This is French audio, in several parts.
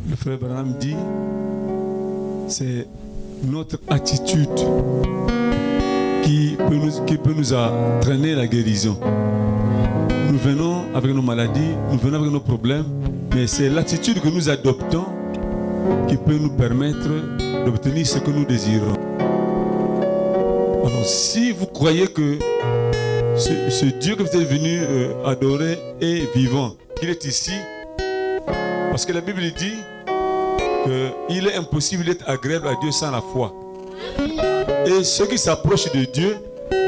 le frère Branham dit, c'est notre attitude qui peut nous entraîner à la guérison. Nous venons avec nos maladies, nous venons avec nos problèmes, mais c'est l'attitude que nous adoptons qui peut nous permettre d'obtenir ce que nous désirons. Alors, si vous croyez que ce Dieu que vous êtes venu adorer est vivant, qu'il est ici, parce que la Bible dit qu'il est impossible d'être agréable à Dieu sans la foi. Et ceux qui s'approchent de Dieu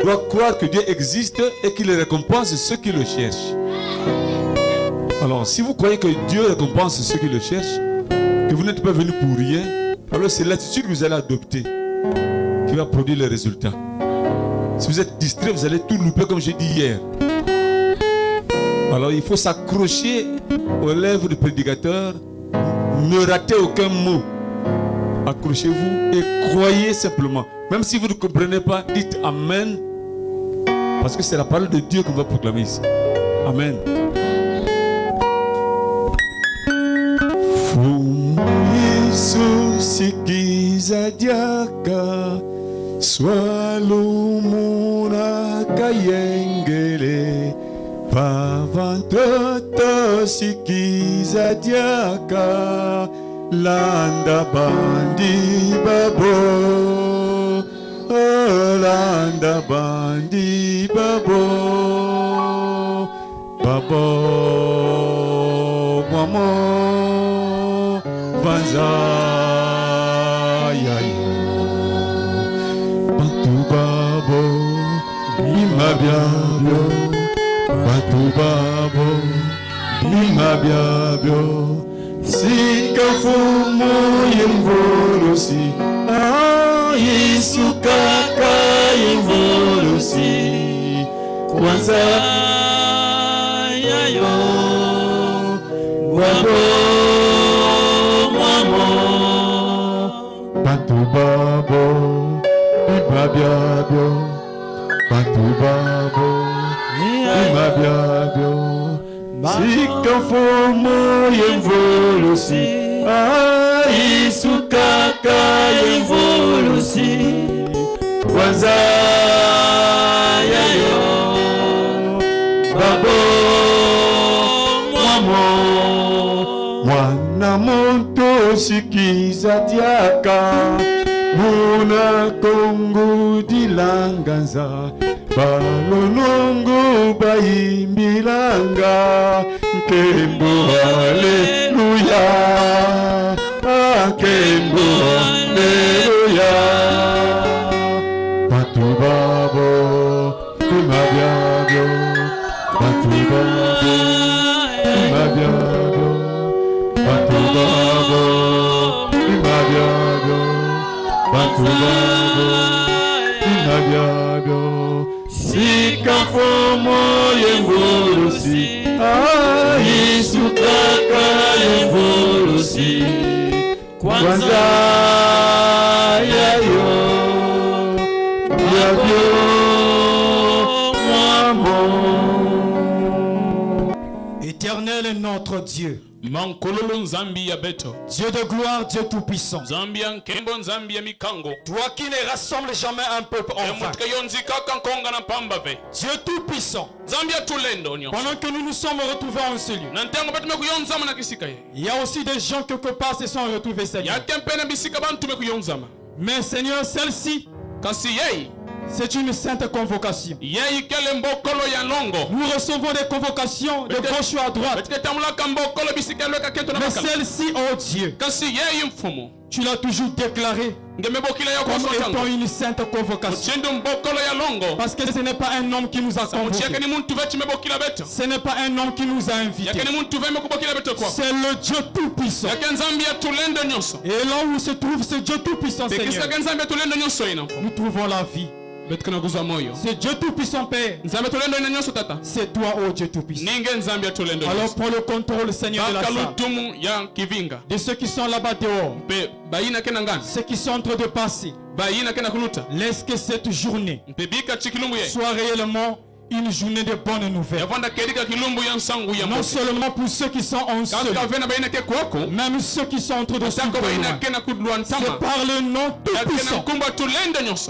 doivent croire que Dieu existe et qu'il récompense ceux qui le cherchent. Alors, si vous croyez que Dieu récompense ceux qui le cherchent, que vous n'êtes pas venu pour rien, alors c'est l'attitude que vous allez adopter qui va produire les résultats. Si vous êtes distrait, vous allez tout louper comme j'ai dit hier. Alors il faut s'accrocher aux lèvres du prédicateur, ne ratez aucun mot. Accrochez-vous et croyez simplement. Même si vous ne comprenez pas, dites Amen. Parce que c'est la parole de Dieu qu'on va proclamer ici. Amen. Swalumuna kayengele Pavantoto sikiza diaka Landa bandi babo Landa bandi babo Babo Mamo Vanza Bimabiabio, Batubabo, Bimabiabio, Sikafumo Yemvolosi, Isukaka Yemvolosi, Kwanza Yayo, Wabo, Mamo, Batubabo, Bimabiabio. Batubabo, Bimabiabio, Sikafomo Yemvolosi, Isukaka Yemvolosi, Kwanza Yayo, Babo, Mwamo, Mwana Monto Sikiza Diaka, Muna Kongo Dilanganza Balonongo Baimbilanga Kembo Alleluia Kembo Alleluia Batubabo Bimabiabio Batubabo Bimabiabio Batubabo Bimabiabio Batubabo Bimabiabio Sikafomo Yemvolosi Isukaka Yemvolosi Kwanza Yayo Yabio Mwamo. Éternel est notre Dieu, Dieu de gloire, Dieu tout-puissant, toi qui ne rassembles jamais un peuple en vain, Dieu tout-puissant, pendant que nous nous sommes retrouvés en ce lieu, il y a aussi des gens quelque part se sont retrouvés, Seigneur. Mais Seigneur, celle-ci, c'est une sainte convocation. Nous recevons des convocations de gauche ou à droite. Mais celle-ci, oh Dieu, tu l'as toujours déclaré comme étant une sainte convocation. Parce que ce n'est pas un homme qui nous a convoqués. Ce n'est pas un homme qui nous a invités. C'est le Dieu tout-puissant. Et là où se trouve ce Dieu tout-puissant, Seigneur, nous trouvons la vie. C'est Dieu tout-puissant, Père. C'est toi, oh Dieu tout-puissant. Alors pour le contrôle, Seigneur, de la salle, de ceux qui sont là-bas dehors, ceux qui sont en train de passer, laisse que cette journée soit réellement une journée de bonnes nouvelles. Non seulement pour ceux qui sont en seul, même ceux qui sont entre de souffrir. C'est par le nom tout puissant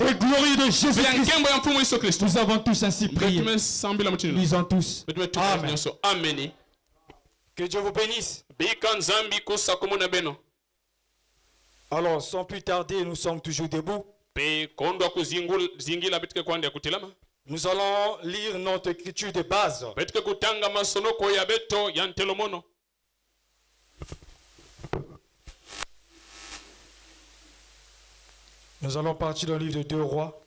et glorieux de Jésus-Christ. Nous avons tous ainsi prié. Lisons tous. Amen. Que Dieu vous bénisse. Alors, sans plus tarder, nous sommes toujours debout. Nous allons lire notre écriture de base. Nous allons partir dans le livre de 2 Rois.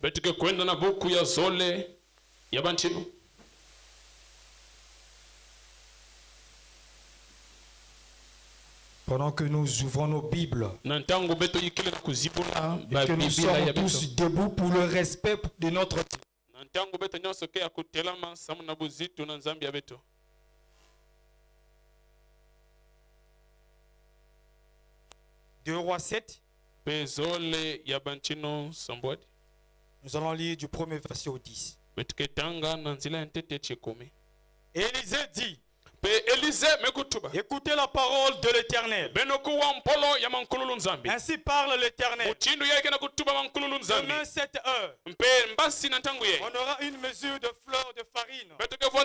Pendant que nous ouvrons nos Bibles et que nous sommes tous debout pour le respect de notre temps. 2 Rois 7. Nous allons lire du premier verset au 10. Élisée dit: écoutez la parole de l'Éternel. Ainsi parle l'Éternel. Demain 7 heures, on aura une mesure de fleur de farine pour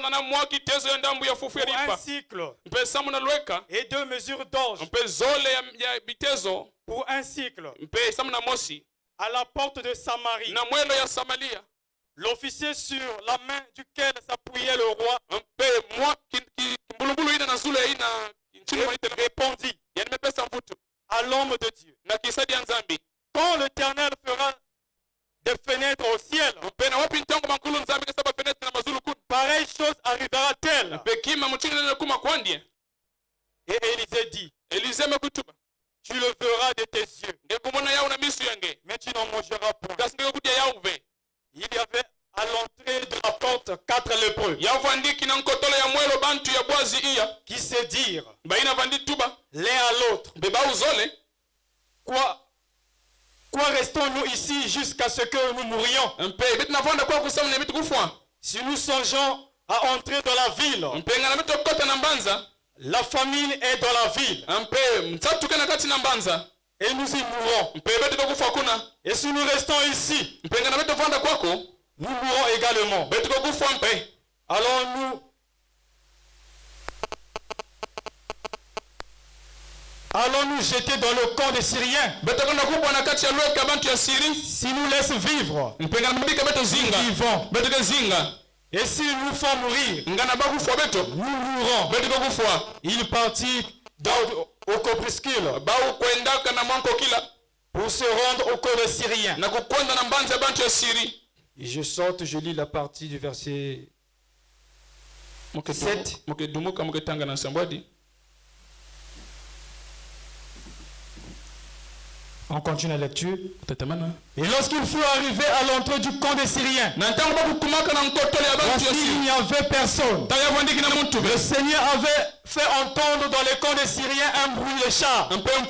un cycle et 2 mesures d'orge pour un cycle à la porte de Samarie. L'officier sur la main duquel s'appuyait le roi répondit à l'homme de Dieu: quand l'Éternel fera des fenêtres au ciel, pareille chose arrivera-t-elle? Et Élisée dit: tu le verras de tes yeux, mais tu n'en mangeras point. Il y avait à l'entrée de la porte 4 lépreux qui se dirent l'un à l'autre: Quoi restons-nous ici jusqu'à ce que nous mourions? Si nous songeons à entrer dans la ville, la famine est dans la ville et nous y mourrons. Et si nous restons ici, nous mourrons également. Allons-nous jeter dans le camp des Syriens? Si nous laisse vivre, nous vivons. Et s'ils nous font mourir, nous mourrons. Il partit au crépuscule pour se rendre au camp des Syriens. Et je lis la partie du verset 7. On continue la lecture. Et lorsqu'il fut arrivé à l'entrée du camp des Syriens, voici, il n'y avait personne. Le Seigneur avait fait entendre dans les camps des Syriens un bruit de chars, un bruit de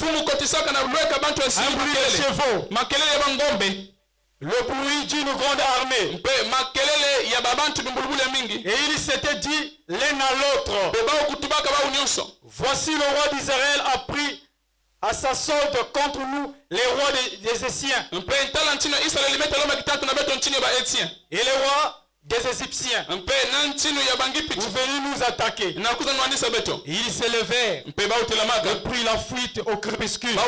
chevaux, le bruit d'une grande armée. Et ils s'étaient dit l'un à l'autre: voici le roi d'Israël a pris à sa solde contre nous les rois des Égyptiens et les rois des Égyptiens pour venir nous attaquer. Et ils s'élevèrent et prirent la fuite au crépuscule,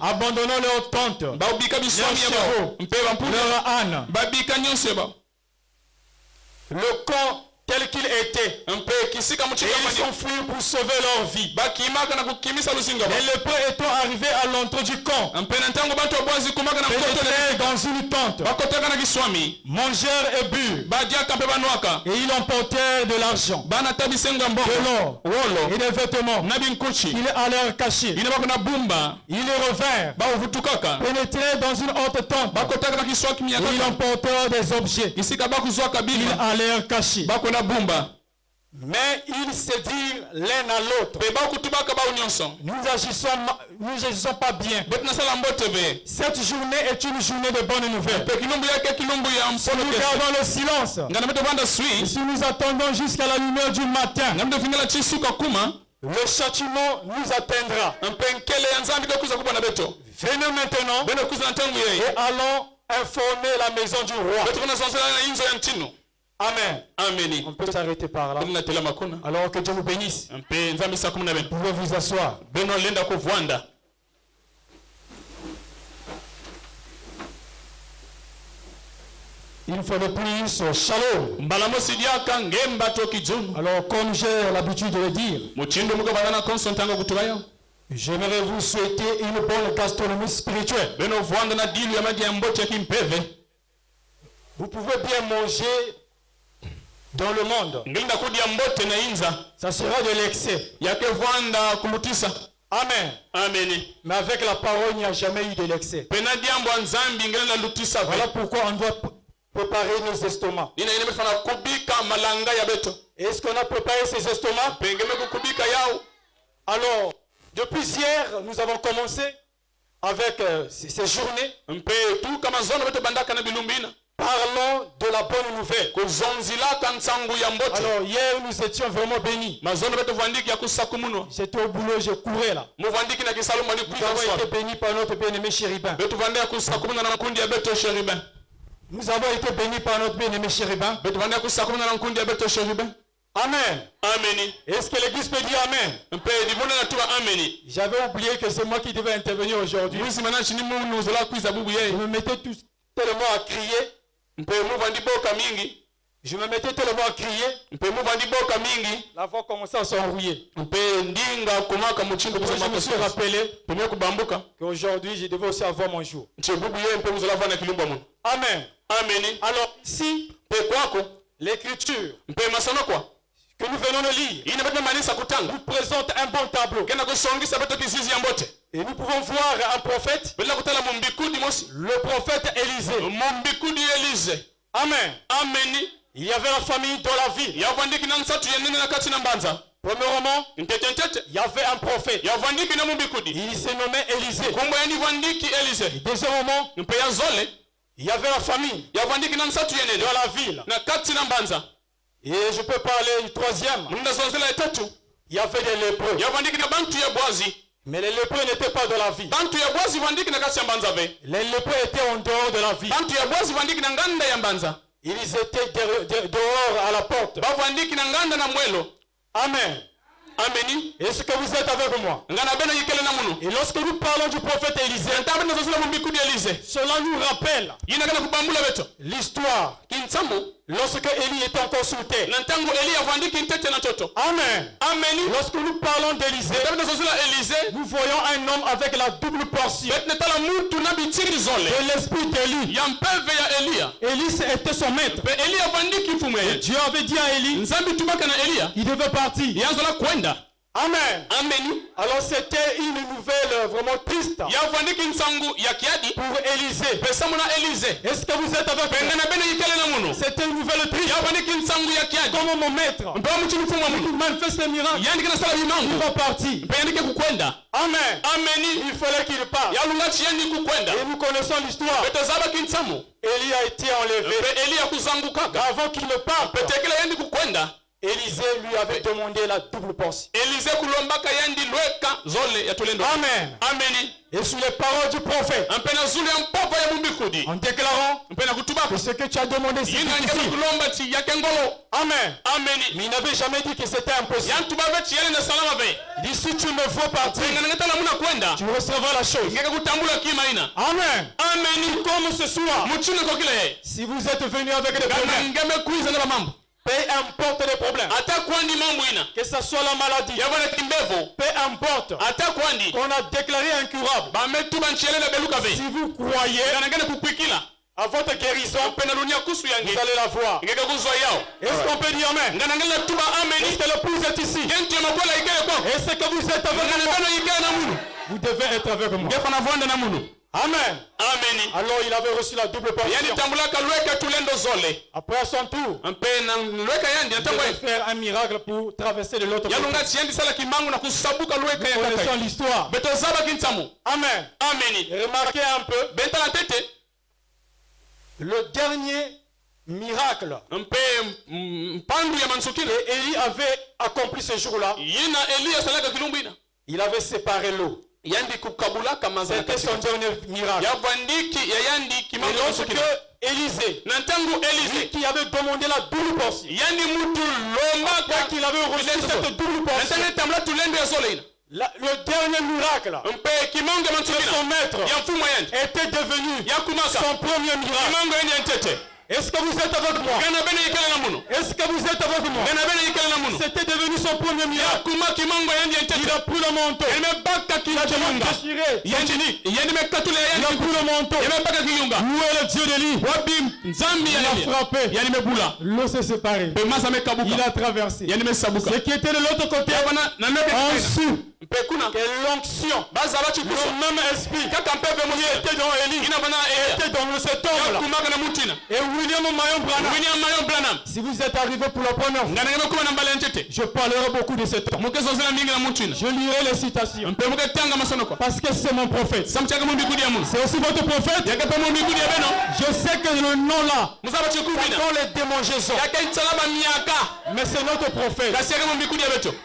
abandonnant leurs tentes, leurs chevaux, leurs ânes. Le camp tel qu'il était, et ils sont fuis pour sauver leur vie. Et les lépreux étant arrivés à l'entrée du camp, pénétrèrent dans une tente, mangèrent et burent, et ils emportèrent de l'argent, de l'or et des vêtements. Ils allèrent cacher. Ils revinrent, pénétrèrent dans une autre tente, et ils emportèrent des objets. Ils allèrent cacher. Mais ils se dirent l'un à l'autre. Nous n'agissons pas bien. Cette journée est une journée de bonnes nouvelles. Si nous gardons le silence, si nous attendons jusqu'à la lumière du matin, le châtiment nous atteindra. Venons maintenant et allons informer la maison du roi. Amen. On peut s'arrêter par là. Alors que Dieu vous bénisse. Vous pouvez vous asseoir. Une fois de plus, shalom. Alors, comme j'ai l'habitude de le dire, j'aimerais vous souhaiter une bonne gastronomie spirituelle. Vous pouvez bien manger dans le monde. Ça sera de l'excès. Amen. Mais avec la parole, il n'y a jamais eu de l'excès. Voilà pourquoi on doit préparer nos estomacs. Est-ce qu'on a préparé ces estomacs? Alors, depuis hier, nous avons commencé avec ces journées. Parlons de la bonne nouvelle. Alors hier nous étions vraiment bénis. J'étais au boulot, je courais là. Nous avons été bénis par notre bien-aimé chérubin. Nous avons été bénis par notre bien-aimé chérubin. Amen. Est-ce que l'église peut dire Amen? J'avais oublié que c'est moi qui devais intervenir aujourd'hui. Je me mettais tellement à crier. Je me mettais tellement à crier. La voix commençait à s'enrouiller. Je me suis rappelé qu'aujourd'hui je devais aussi avoir mon jour. Amen. Alors si l'écriture que nous venons de lire nous présente un bon tableau, et nous pouvons voir un prophète, le prophète Élisée. Amen. Il y avait la famille dans la ville. Premièrement, il y avait un prophète. Il se nommait Élisée. Deuxièmement, il y avait la famille dans la ville. Et je peux parler du troisième. Il y avait des lépreux. Mais les lépreux n'étaient pas dans la ville. Les lépreux étaient en dehors de la ville. Ils étaient dehors à la porte. Amen. Est-ce que vous êtes avec moi? Et lorsque nous parlons du prophète Élisée, cela nous rappelle l'histoire lorsque Élie était encore sous terre. Amen. Lorsque nous parlons d'Élisée, nous voyons un homme avec la double portion de l'esprit d'Élie. Élie était son maître. Dieu avait dit à Élie, il devait partir. Amen. Alors c'était une nouvelle vraiment triste pour Élisée. Est-ce que vous êtes avec moi? C'était une nouvelle triste. Comme mon maître il manifeste les miracles, il va partir. Amen. Il fallait qu'il parte. Et nous connaissons l'histoire. Élie a été enlevé. Avant qu'il ne parte, Élisée lui avait demandé la double portion. Amen. Et sous les paroles du prophète, en déclarant que ce que tu as demandé c'est difficile. Amen. Mais il n'avait jamais dit que c'était impossible. Il dit si tu me vois partir, tu recevras la chose. Amen. Comme ce soir, si vous êtes venu avec des problèmes, peu importe les problèmes, que ce soit la maladie, peu importe, qu'on a déclaré incurable, si vous croyez à votre guérison, vous allez la voir. Est-ce qu'on peut dire Amen? Est-ce que l'épouse est ici? Est-ce que vous êtes avec moi? Vous devez être avec moi. Amen. Amen. Alors il avait reçu la double portion. Après à son tour, il devait faire un miracle pour traverser de l'autre côté. Nous connaissons l'histoire. Amen. Remarquez un peu. Le dernier miracle que Élie avait accompli ce jour-là, il avait séparé l'eau. C'était son dernier miracle. Et lorsque Élisée, qui avait demandé la double portion, qu'il avait reçu cette double portion, le dernier miracle que son maître était devenu son premier miracle. Est-ce que vous êtes avec moi? Est-ce que vous êtes avec moi? C'était devenu son premier miracle. Il a pris le manteau. Il a déchiré. Il a pris le manteau. Où est le Dieu d'Élie? Il a frappé. L'eau s'est séparée. Il a traversé. Ce qui était de l'autre côté, en dessous, que l'onction, le même esprit qui était dans Élie, était dans cet homme-là. Et William Mayon Branham, si vous êtes arrivé pour la première fois, je parlerai beaucoup de cet homme. Je lirai les citations. Parce que c'est mon prophète. C'est aussi votre prophète. Je sais que le nom là, c'est dans les démangeaisons. Mais c'est notre prophète.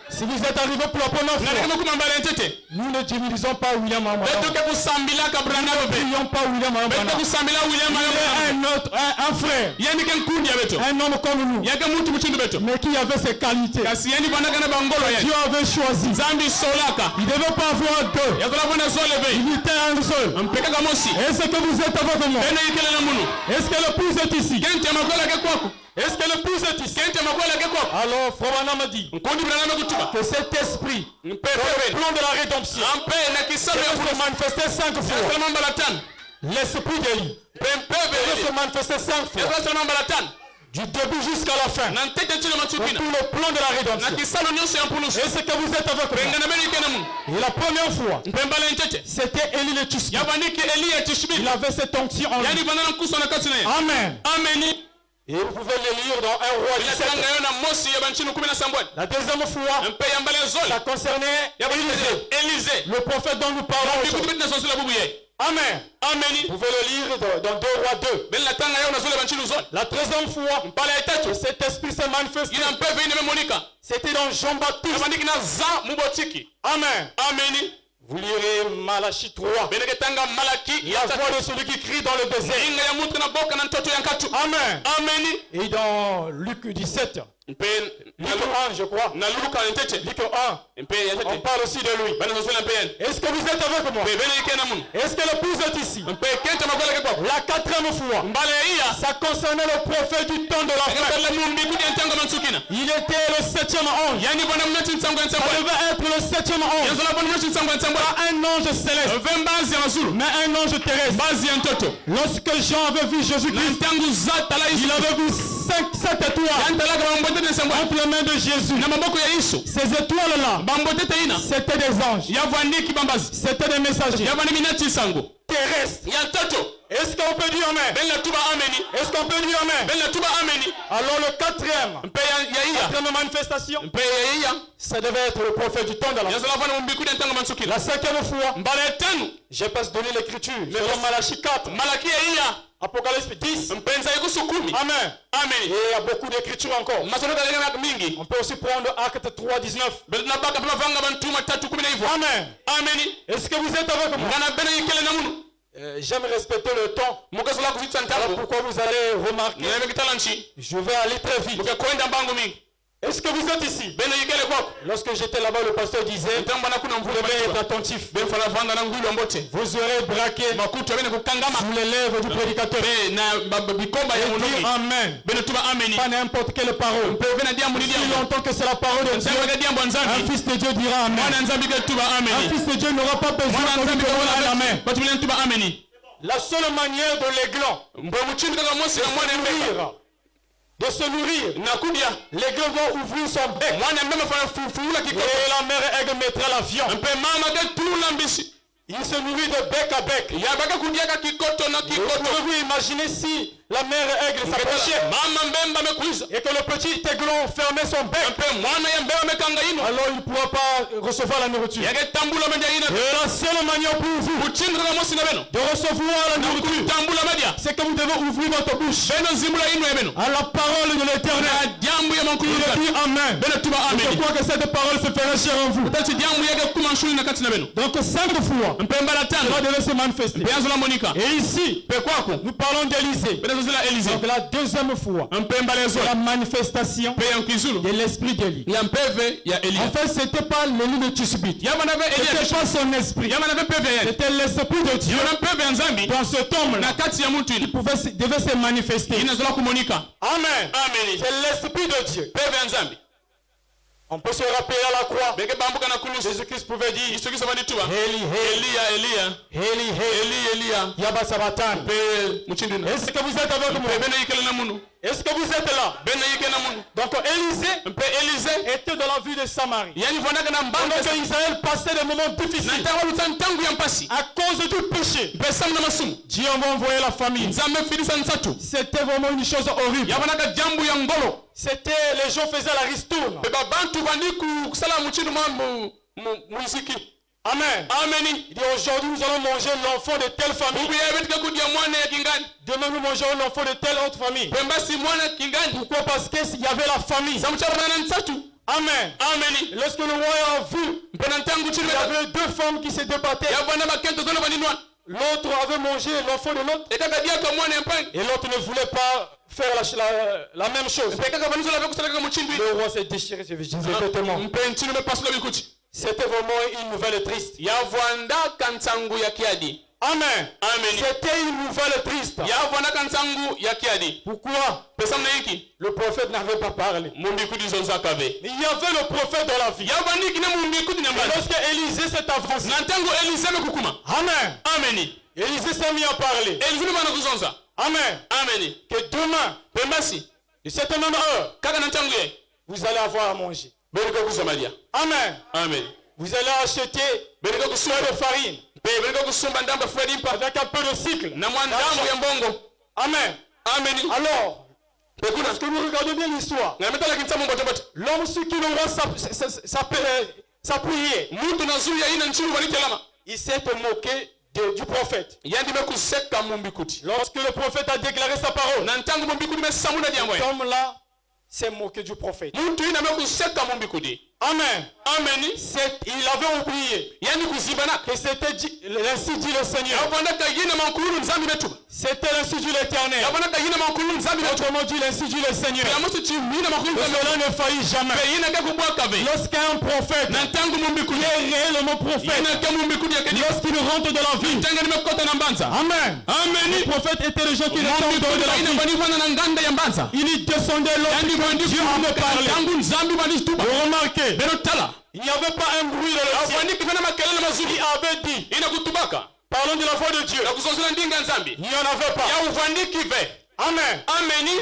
Si vous êtes arrivé pour la première fois, nous ne divinisons pas William Branham. Nous ne prions pas William Branham. Un frère, un homme comme nous, mais qui avait ses qualités. Dieu avait choisi. Il ne devait pas avoir deux. Il était un seul. Est-ce que vous êtes avec moi? Est-ce que l'épouse est ici? Est-ce que l'épouse est ici? Alors, Frère Branham a dit que cet esprit, le plan de la rédemption, peut se manifester 5 fois. L'esprit d'Élie peut se manifester 5 fois. Du début jusqu'à la fin. Pour tout le plan de la rédemption. Est-ce que vous êtes avec moi? Et la première fois, c'était Élie le Tishbi. Il avait cette onction en lui. Amen. Et vous pouvez le lire dans 1 Roi 17. La deuxième fois, ça concernait Élisée, le prophète dont nous parlons. Amen. Vous pouvez le lire dans 2 Rois 2. La troisième fois, cet esprit s'est manifesté. C'était dans Jean-Baptiste. Amen. Vous lirez Malachie 3. La voix de celui qui crie dans le désert. Amen. Et dans Luc 17. Luc 1, je crois. Luc 1. On parle aussi de lui. Est-ce que vous êtes avec moi? Est-ce que l'épouse est ici? La quatrième fois, ça concernait le prophète du temps de la fin. Il était le 7e ange. Ça devait être le 7e ange. Pas un ange céleste, mais un ange terrestre. Lorsque Jean avait vu Jésus-Christ, il avait vu 7 étoiles entre les mains de Jésus. Ces étoiles-là, c'était des anges. C'était des messagers terrestres. Est-ce qu'on peut dire Amen? Est-ce qu'on peut dire Amen? Alors le quatrième manifestation, ça devait être le prophèt du temps de la fin. La cinquième fois, j'ai pas donné l'écriture. Selon Malachie 4, Apocalypse 10. Amen. Et il y a beaucoup d'écritures encore. On peut aussi prendre Acte 3, 19. Amen. Est-ce que vous êtes avec moi? J'aime respecter le temps. Voilà pourquoi vous allez remarquer. Je vais aller très vite. Est-ce que vous êtes ici? Lorsque j'étais là-bas, le pasteur disait, vous devez être attentif. Vous aurez braqué sous les lèvres du prédicateur. Et dire Amen. Pas n'importe quelle parole. Si longtemps que c'est la parole de Dieu, un fils de Dieu dira Amen. Un fils de Dieu n'aura pas besoin de dire Amen. La seule manière de l'aiglon de se nourrir, l'aigle va ouvrir son bec. Et la mère aigle mettra la viande. Il se nourrit de bec à bec. Pouvez-vous imaginer si la mère aigle s'approchait et que le petit aiglon fermait son bec? Alors il ne pourra pas recevoir la nourriture. Et la seule manière pour vous de recevoir la nourriture, c'est que vous devez ouvrir votre bouche à la parole de l'Éternel. Il dit Amen. Je crois que cette parole se fera chair en vous. Donc 5 fois cela devait se manifester. Et ici, nous parlons d'Élisée. Donc la deuxième fois, la manifestation de l'esprit d'Élie. En fait, ce n'était pas l'Élie de Tishbite. Ce n'était pas son esprit. C'était l'esprit de Dieu. Dans ce tombe-là, il devait se manifester. Amen. C'est l'esprit de Dieu. On peut se rappeler à la croix. Jésus-Christ pouvait dire Eli, Yaba Sabatan. Est-ce que vous êtes avec moi? Est-ce que vous êtes là? Donc Élisée était dans la ville de Samarie. Pendant que Israël passait des moments difficiles à cause du péché, Dieu va envoyer la famine. C'était vraiment une chose horrible. C'était, les gens faisaient la ristourne. Amen. Il dit aujourd'hui nous allons manger l'enfant de telle famille. Demain nous mangerons l'enfant de telle autre famille. Pourquoi? Parce qu'il y avait la famille. Amen. Lorsque le roi a vu, il y avait 2 femmes qui se débattaient. L'autre avait mangé l'enfant de l'autre. Et l'autre ne voulait pas faire la même chose. Le roi s'est déchiré ses vêtements. C'était vraiment une nouvelle triste. Amen. C'était une nouvelle triste. Pourquoi? Le prophète n'avait pas parlé. Il y avait le prophète dans la vie. Et lorsque Élisée s'est avancé, Amen. Élisée s'est mis à parler. Amen. Que demain, de cette même heure, vous allez avoir à manger. Amen. Vous allez acheter de farine avec un peu de cycle. Amen. Alors, parce que nous regardons bien l'histoire, l'homme sur qui le roi s'appuyait, il s'est moqué du prophète. Lorsque le prophète a déclaré sa parole, cet homme-là s'est moqué du prophète. Amen. Il avait oublié que c'était l'ainsi dit le Seigneur. C'était l'ainsi dit l'Éternel. Autrement dit l'ainsi dit le Seigneur. Cela ne faillit jamais. Lorsqu'un prophète est réellement prophète, lorsqu'il rentre dans la vie, Amen. Le prophète était le gens qui descendent de la vie. Il descendait lorsque Dieu me parlait. Vous remarquez, il n'y avait pas un bruit dans le ciel. Il avait dit, parlons de la voix de Dieu. Il n'y en avait pas. Amen.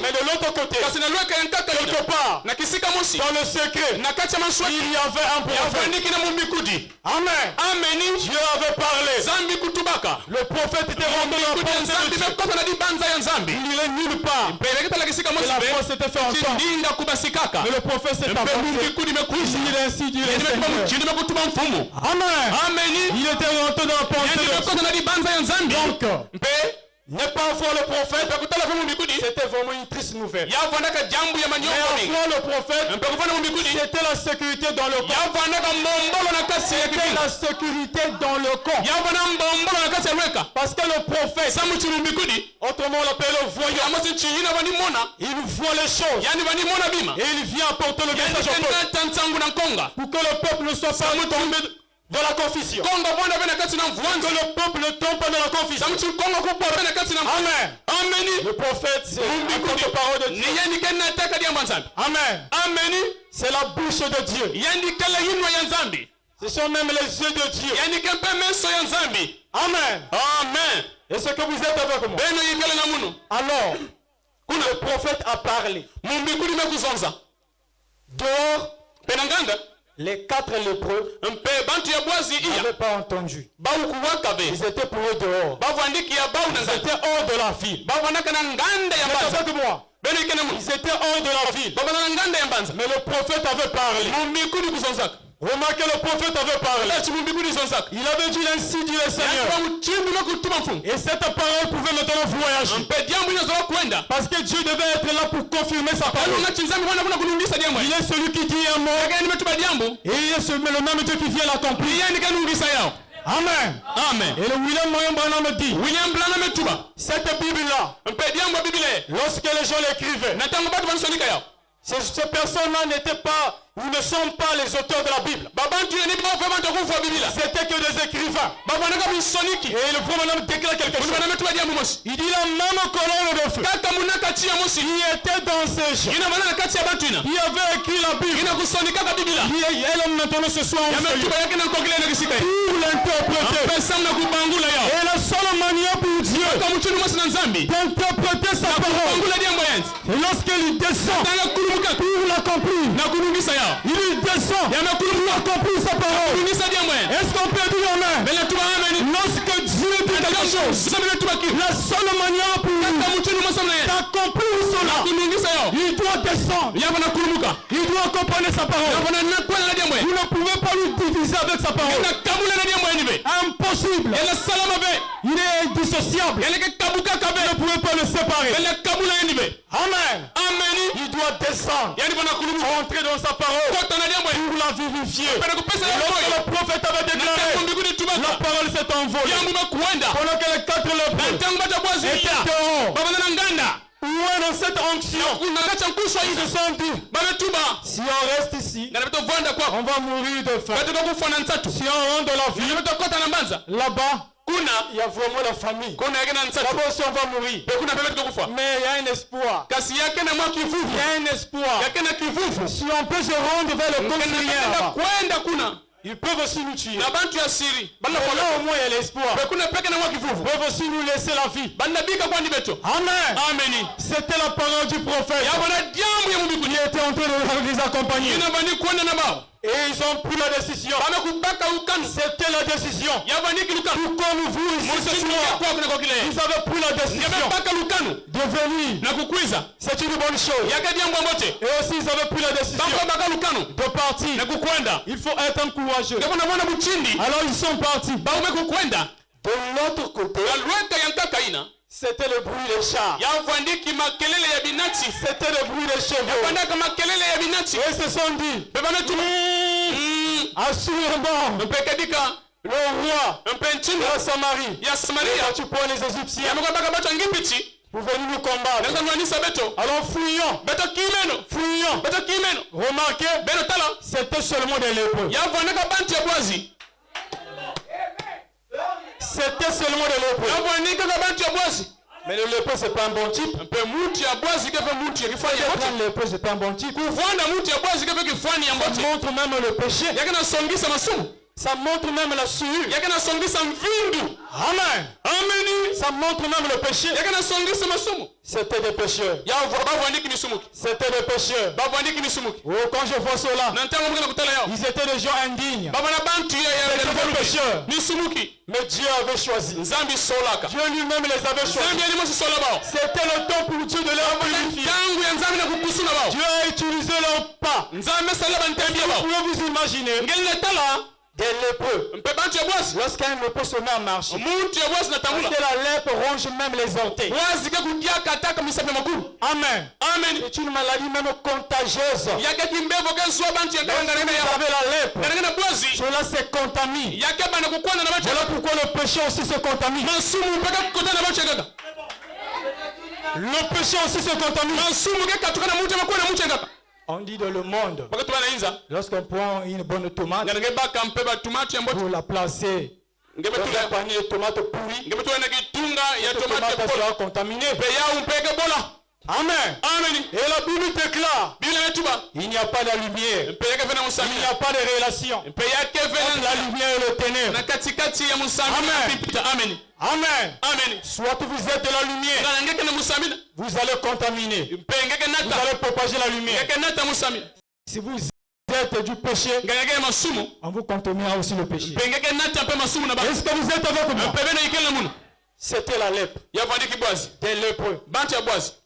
Mais de l'autre côté, quelque part, dans le secret, il y avait un prophète. Amen. Dieu avait parlé. Le prophète était rentré dans la pensée de Dieu. Il n'est nulle part. Et la voix s'était fait entendre. Mais le prophète s'est avancé. Il est ainsi dit le Seigneur. Amen. Il était rentré dans la pensée de Dieu. Donc, ne pas voir le prophète, c'était vraiment une triste nouvelle. Mais avoir le prophète, c'était la sécurité dans le corps. C'était la sécurité dans le corps. Parce que le prophète, autrement on l'appelle le voyant, il voit les choses. Et il vient apporter le message au peuple. Pour que le peuple ne soit pas tombé dans la confusion. Que le peuple ne tombe pas dans la confusion. Amen. Le prophète, c'est la porte-parole de Dieu. Amen. C'est la bouche de Dieu. Ce sont même les yeux de Dieu. Amen. Est-ce que vous êtes avec moi? Alors, le prophète a parlé. Dehors, Les 4 lépreux n'avaient pas entendu. Ils étaient pour eux dehors. Ils étaient hors de la ville. C'est avec moi. Ils étaient hors de la ville. Mais le prophète avait parlé. Remarquez, le prophète avait parlé. Il avait dit ainsi dit le Seigneur. Et cette parole pouvait maintenant voyager. Parce que Dieu devait être là pour confirmer sa parole. Il est celui qui dit un mot. Et il est le même Dieu qui vient l'accomplir. Amen. Amen. Et le William Branham dit, cette Bible-là, lorsque les gens l'écrivaient, ces personnes-là n'étaient pas, ils ne sont pas les auteurs de la Bible. C'était que des écrivains. Et le premier déclare quelque chose. Il dit la même colonne de feu qui était dans ces gens. Il avait écrit la Bible. Elle maintenant ce soir pour l'interpréter. Et la seule manière pour Dieu d'interpréter sa parole, et lorsqu'il descend pour l'accomplir, il descend pour accomplir sa parole. Est-ce qu'on peut dire amen? Lorsque Dieu dit quelque chose, la seule manière pour lui d'accomplir cela, il doit descendre. Il doit accompagner sa parole. Vous ne pouvez pas lui diviser avec sa parole. Impossible. Il est indissociable. Vous ne pouvez pas le séparer. Amen. Il doit descendre, rentrer dans sa parole pour la vivifier. Le prophète avait déclaré, la parole s'est envolée. Pendant que les 4 lépreux étaient dehors, où est dans cette onction, ils se sont dit, si on reste ici, on va mourir de faim. Si on rentre dans la ville, là-bas, il y a vraiment la famille. D'abord, si on va mourir. Mais il y a un espoir. Il y a un espoir. Si on peut se rendre vers le conseiller, ils peuvent aussi nous tuer. Mais là au moins il y a l'espoir. Ils peuvent aussi nous laisser la vie. Amen. C'était la parole du prophète. Il était en train de les accompagner. Et ils ont pris la décision. C'était la décision. Tout comme vous ici ce soir, vous avez pris la décision de venir. C'est une bonne chose. Et aussi ils avaient pris la décision de partir. Il faut être courageux. Alors ils sont partis. De l'autre côté, c'était le bruit des chars. C'était le bruit des chevaux. Et ils se sont dit, assurément, le roi de la Samarie, tu prends les Égyptiens pour venir nous combattre. Alors fuyons. Remarquez, c'était seulement des lépreux. C'était seulement des lépreux. Mais le lépreux c'est pas un bon type. Le lépreux c'est pas un bon type. Ça montre même le péché. Ça montre même la souillure. Amen. Ça montre même le péché. C'était des pécheurs. C'était des pécheurs. Oh, quand je vois cela, ils étaient des gens indignes. C'était des pécheurs. Mais Dieu avait choisi. Dieu lui-même les avait choisis. C'était le temps pour Dieu de leur purifier. Dieu a utilisé leur pas. Vous pouvez vous imaginer des lépreux. Lorsqu'un lépreux se met à marcher, parce que la lèpre ronge même les orteils. Amen. C'est une maladie même contagieuse. Vous avez la lèpre. Cela se contamine. Voilà pourquoi le péché aussi se contamine. Le péché aussi se contamine. On dit dans le monde, lorsqu'on prend une bonne tomate, pour la placer dans un panier de tomates pourries, cette tomate sera contaminée. Amen. Et la Bible déclare, il n'y a pas de lumière, il n'y a pas de relation entre la lumière et le ténèbre. Amen. Soit vous êtes de la lumière, vous allez contaminer, vous allez propager la lumière. Si vous faites du péché, on vous contaminera aussi le péché. Est-ce que vous êtes avec moi? C'était la lèpre des lépreux,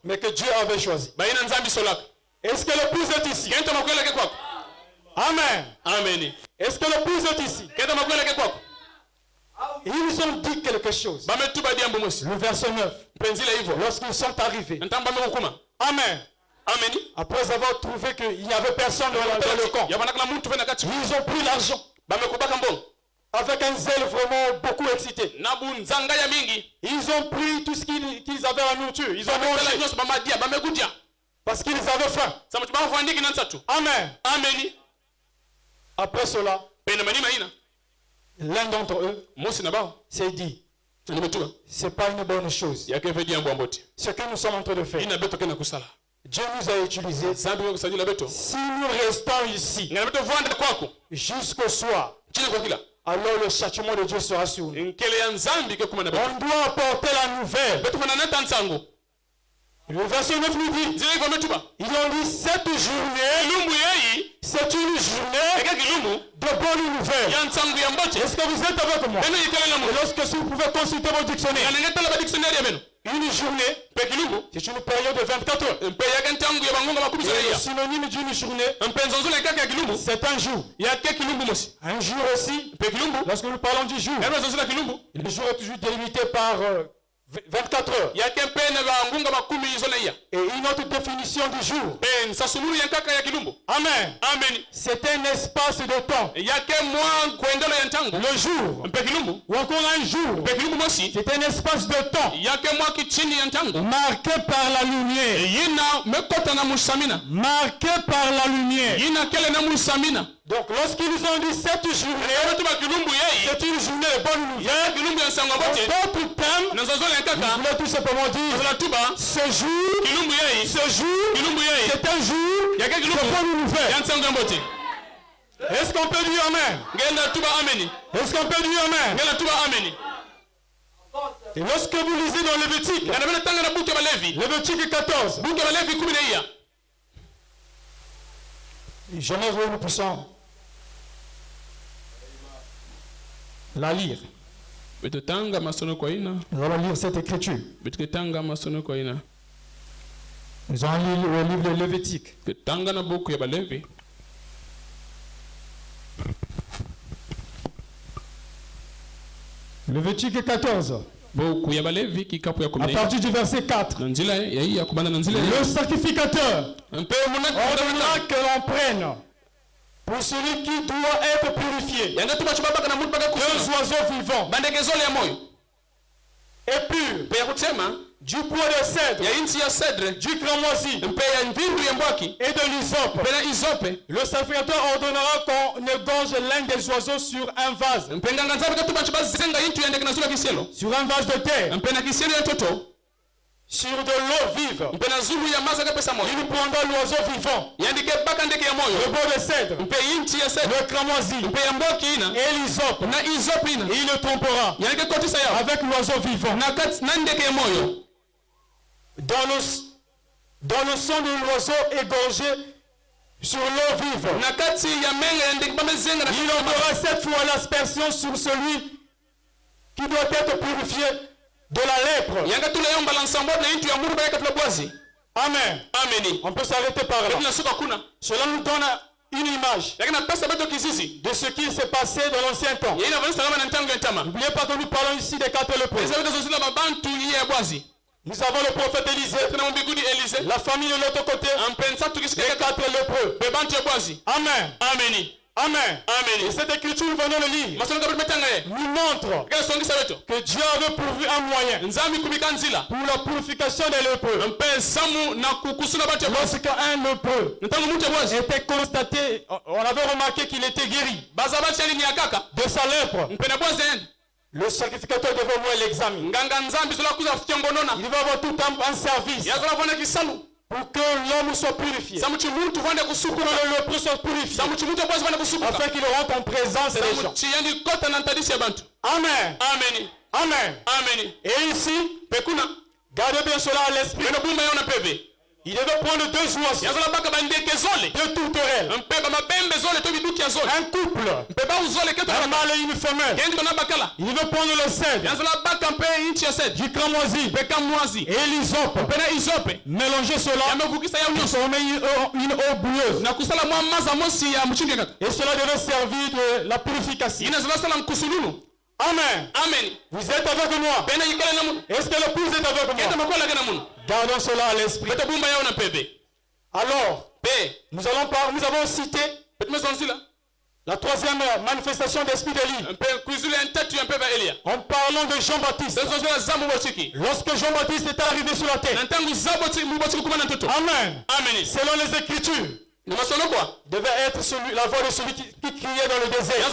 mais que Dieu avait choisi. Est-ce que l'épouse est ici? Amen. Est-ce que l'épouse est ici? Ils ont dit quelque chose. Le verset 9. Lorsqu'ils sont arrivés. Amen. Après avoir trouvé qu'il n'y avait personne dans le camp, ils ont pris l'argent. Avec un zèle vraiment beaucoup excité. Ils ont pris tout ce qu'ils avaient à nourriture. Ils ont mangé. Parce qu'ils avaient faim. Amen. Après cela, l'un d'entre eux s'est dit, c'est pas une bonne chose ce que nous sommes en train de faire. Dieu nous a utilisés. Si nous restons ici jusqu'au soir, alors le châtiment de Dieu sera sur nous. On doit apporter la nouvelle. Le verset 9 nous dit, ils ont dit cette journée, c'est une journée de bonnes nouvelles. Est-ce que vous êtes avec moi? Et lorsque si vous pouvez consulter vos dictionnaires, une journée, c'est une période de 24 heures. Le synonyme d'une journée, c'est un jour. Un jour aussi, lorsque nous parlons du jour, le jour est toujours délimité par 24 heures. Et une autre définition du jour. Amen. C'est un espace de temps. Le jour. Ou encore un jour. C'est un espace de temps. Marqué par la lumière. Marqué par la lumière. Donc lorsqu'ils ont dit cette journée, c'est une journée de bonne nouvelle. D'autres termes, nous voulons tout simplement dire, ce jour, c'est un jour de bonne nouvelle. Est-ce qu'on peut dire Amen? Est-ce qu'on peut dire Amen? Et lorsque vous lisez dans Lévitique 14, j'aimerais que nous puissions la lire. Nous allons lire cette écriture. Nous allons lire le livre de Lévitique. Lévitique 14. À partir du verset 4. Le sacrificateur ordonnera que l'on prenne pour celui qui doit être purifié 2 oiseaux vivants et purs, du bois de cèdre, du cramoisi et de l'hysope. Le sacrificateur ordonnera qu'on égorge l'un des oiseaux sur un vase de terre, sur de l'eau vive. Il prendra l'oiseau vivant, le bois de cèdre, le cramoisi et l'hysope, et il le trompera avec l'oiseau vivant dans le sang de l'oiseau égorgé sur l'eau vive. Il enverra 7 fois l'aspersion sur celui qui doit être purifié de la lèpre. Amen. On peut s'arrêter par là. Cela nous donne une image de ce qui s'est passé dans l'ancien temps. N'oubliez pas que nous parlons ici des 4 lépreux. Nous avons le prophète Élisée, la famille de l'autre côté, les 4 lépreux. Amen. Et cette écriture, nous venons le lire, nous montre que Dieu avait pourvu un moyen pour la purification des lépreux. Lorsqu'un lépreux était constaté, on avait remarqué qu'il était guéri de sa lèpre, le sacrificateur devait voir l'examiner. Il va avoir tout un service pour que l'homme soit purifié, pour que le lépreux soit purifié, afin qu'il rentre en présence des gens. Amen. Et ici, gardez bien cela à l'esprit. Il devait prendre 2 oiseaux de tourterelles. Un couple, un mâle et une femelle. Il devait prendre le cèdre, du cramoisi et l'hysope. Mélanger cela, former une eau bouilleuse. Et cela devait servir de la purification. Amen. Amen. Vous êtes avec moi. Est-ce que l'épouse est avec moi? Gardons cela à l'esprit. Alors, nous avons cité la 3e manifestation d'esprit d'Élie. En parlant de Jean-Baptiste. Lorsque Jean-Baptiste est arrivé sur la terre. Amen. Selon les Écritures. Devait être la voix de celui qui criait dans le désert.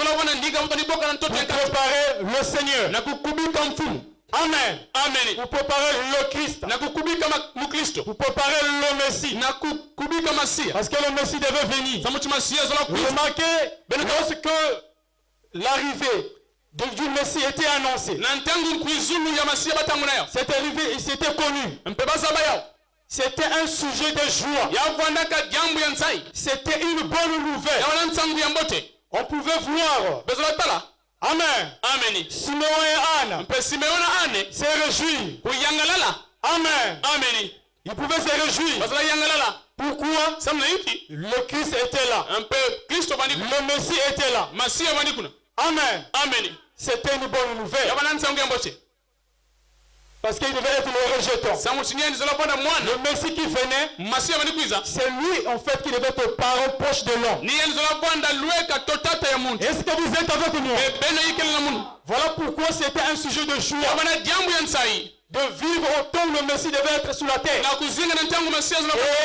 Pour préparer le Seigneur. Amen. Amen. Pour préparer le Christ. Pour préparer le Messie. Parce que le Messie devait venir. Remarquez, lorsque l'arrivée du Messie était annoncée. C'était connu. C'était un sujet de joie. C'était une bonne nouvelle. On pouvait voir. Amen. Amen. Simeon et Anne se réjouir. Amen. Amen. Ils pouvaient se réjouir. Pourquoi? Le Christ était là. Le Messie était là. Amen. Amen. C'était une bonne nouvelle. Parce qu'il devait être le rejeton. Le Messie qui venait, c'est lui en fait qui devait être parent proche de l'homme. Est-ce que vous êtes avec moi? Voilà pourquoi c'était un sujet de joie. De vivre autant le Messie devait être sur la terre.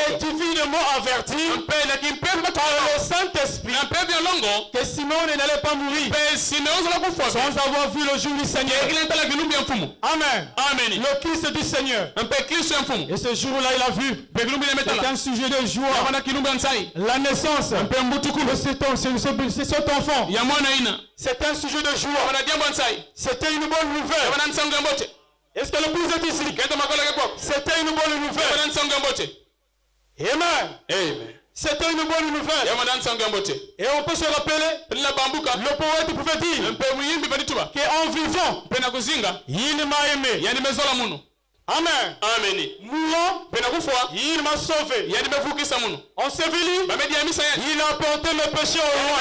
Et divinement averti par le Saint-Esprit que Simon n'allait pas mourir sans avoir vu le jour du Seigneur. Amen. Amen. Le Christ du Seigneur. Et ce jour-là, il a vu. C'est un sujet de joie. La naissance de cet enfant. C'est un sujet de joie. C'était une bonne nouvelle. Est-ce que l'épouse est ici? C'était une bonne nouvelle. Amen. C'était une bonne nouvelle. Et on peut se rappeler, le poète pouvait dire qu'en vivant, il m'a aimé. Amen. Mourant, il m'a sauvé. Enseveli, il a apporté mes péchés au roi.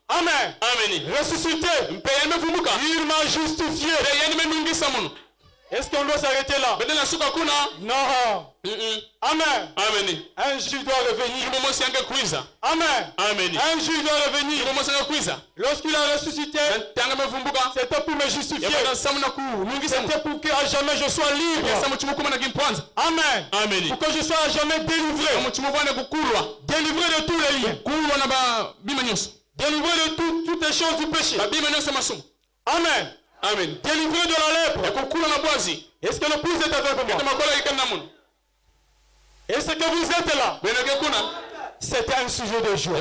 Amen. Ressuscité, il m'a justifié. Est-ce qu'on doit s'arrêter là? Non. Amen. Un jour doit revenir. Amen. Un jour doit revenir. Lorsqu'il a ressuscité, c'était pour me justifier. C'était pour qu'à jamais je sois libre. Amen. Pour que je sois à jamais délivré. Délivré de tous les liens. Délivré de toutes les choses du péché. Amen. Délivré de la lèpre. Est-ce que l'épouse est avec moi? Est-ce que vous êtes là? C'était un sujet de joie.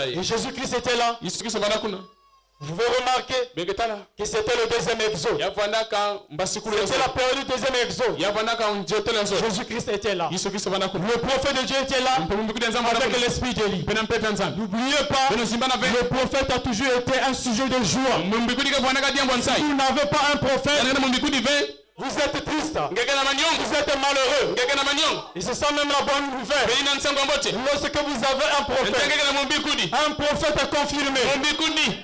Et Jésus-Christ était là. Vous pouvez remarquer que c'était le deuxième exode. C'était la période du deuxième exode. Jésus-Christ était là. Le prophète de Dieu était là avec l'esprit d'Élie. N'oubliez pas, le prophète a toujours été un sujet de joie. Si vous n'avez pas un prophète, vous êtes triste, vous êtes malheureux. Et c'est ça même la bonne nouvelle. Lorsque vous avez un prophète confirmé,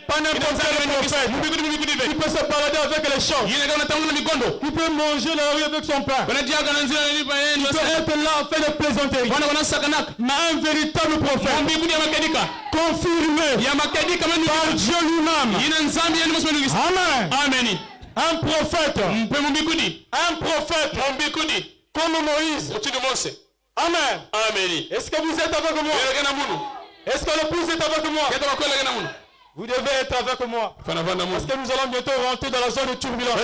pas n'importe quel prophète, il peut se balader avec les champs, il peut manger la rue avec son pain, il peut être là à faire des plaisanteries. Mais un véritable prophète confirmé par Dieu lui-même. Amen. Un prophète comme Moïse. Amen. Est-ce que vous êtes avec moi? Est-ce que l'épouse est avec moi? Vous devez être avec moi. Parce que nous allons bientôt rentrer dans la zone de turbulence.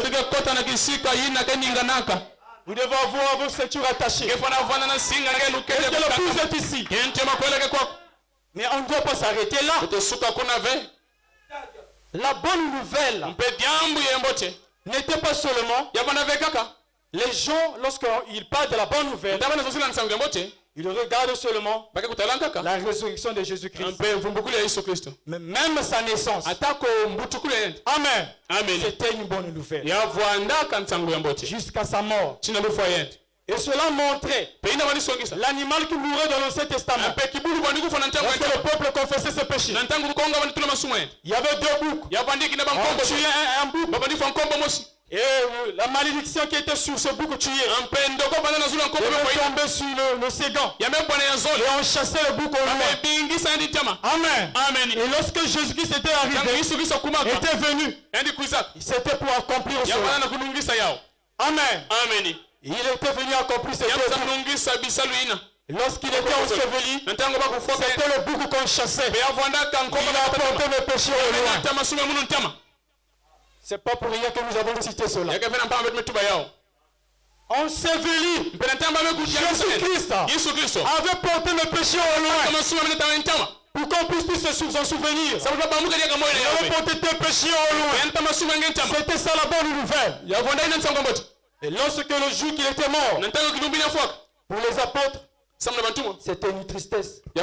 Vous devez avoir vos ceintures attachées. Est-ce que l'épouse est ici? Mais on ne doit pas s'arrêter là. La bonne nouvelle n'était pas seulement Les gens, lorsqu'ils parlent de la bonne nouvelle, ils regardent seulement la résurrection de Jésus-Christ. Mais même sa naissance, Amen, c'était une bonne nouvelle. Jusqu'à sa mort. Et cela montrait l'animal qui mourait dans l'Ancien Testament. Lorsque le peuple confessait ses péchés, il y avait deux boucs. On tuait un bouc. Et la malédiction qui était sur ce bouc tué devait tomber sur le ségan. Et on chassait le bouc au loin. Amen. Et lorsque Jésus-Christ était arrivé, était venu, c'était pour accomplir cela. Amen. Il était venu accomplir ce que lorsqu'il était enseveli, c'était le bouc qu'on chassait. Il a apporté le péché au loin. C'est pas pour rien que nous avons cité cela. Enseveli, Jésus-Christ avait porté le péché au loin. Pour qu'on puisse plus s'en souvenir. Il avait porté tes péchés au loin. C'était ça la bonne nouvelle. Et lorsque le jour qu'il était mort, pour les apôtres, c'était une tristesse. Oh,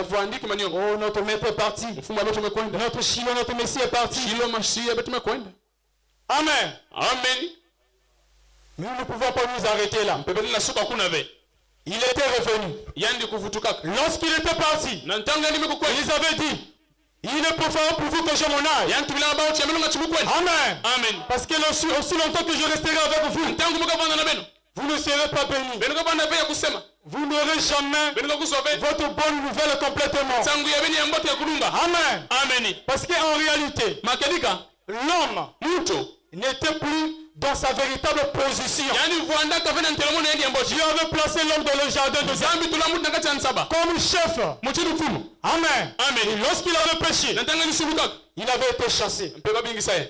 notre maître est parti. Notre Shiloh, notre Messie est parti. Amen. Mais nous ne pouvons pas nous arrêter là. Il était revenu. Lorsqu'il était parti, ils avaient dit, il est préférable pour vous que je m'en aille. Amen. Parce que aussi longtemps que je resterai avec vous, vous ne serez pas bénis. Vous n'aurez jamais votre bonne nouvelle complètement. Amen. Parce qu'en réalité, l'homme n'était plus dans sa véritable position. Dieu avait placé l'homme dans le jardin de Dieu comme chef. Amen. Et lorsqu'il avait péché, il avait été chassé.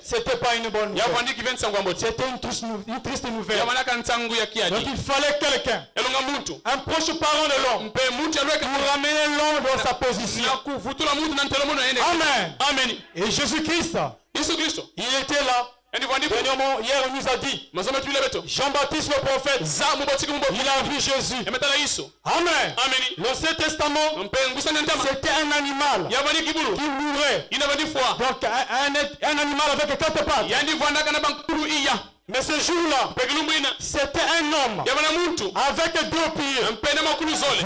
C'était pas une bonne nouvelle. C'était une triste nouvelle. Donc il fallait quelqu'un, un proche parent de l'homme, pour ramener l'homme dans sa position. Amen. Et Jésus-Christ, il était là. Dernièrement, hier on nous a dit, Jean-Baptiste le prophète, il a vu Jésus. Amen. L'Ancien Testament, c'était un animal qui mourait. Donc un animal avec 4 pattes. Mais ce jour-là, c'était un homme avec 2 pieds.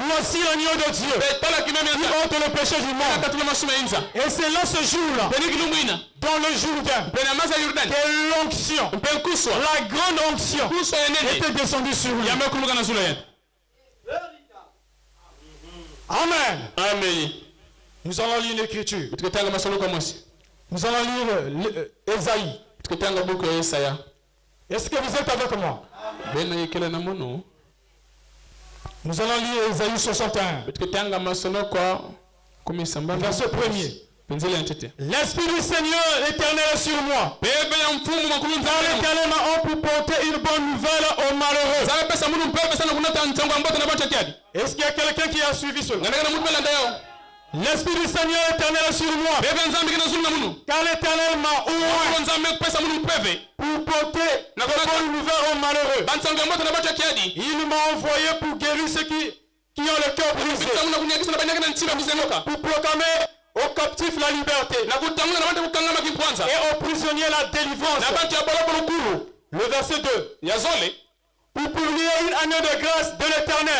Voici l'agneau de Dieu qui ôte le péché du monde. Et c'est là ce jour-là, dans le Jourdain, que l'onction, la grande onction, était descendue sur lui. Amen. Nous allons lire l'écriture. Nous allons lire Ésaïe. Est-ce que vous êtes avec moi? Nous allons lire Ésaïe 61. Verset 1er. L'Esprit du Seigneur éternel est sur moi. Car l'Éternel m'a envoyé pour porter une bonne nouvelle aux malheureux. Est-ce qu'il y a quelqu'un qui a suivi cela? L'Esprit du Seigneur éternel est sur moi. Car l'Éternel m'a envoyé pour porter la bonne nouvelle aux malheureux. Il m'a envoyé pour guérir ceux qui ont le cœur brisé. Pour proclamer aux captifs la liberté. Et aux prisonniers la délivrance. Le verset 2. Pour publier une année de grâce de l'Éternel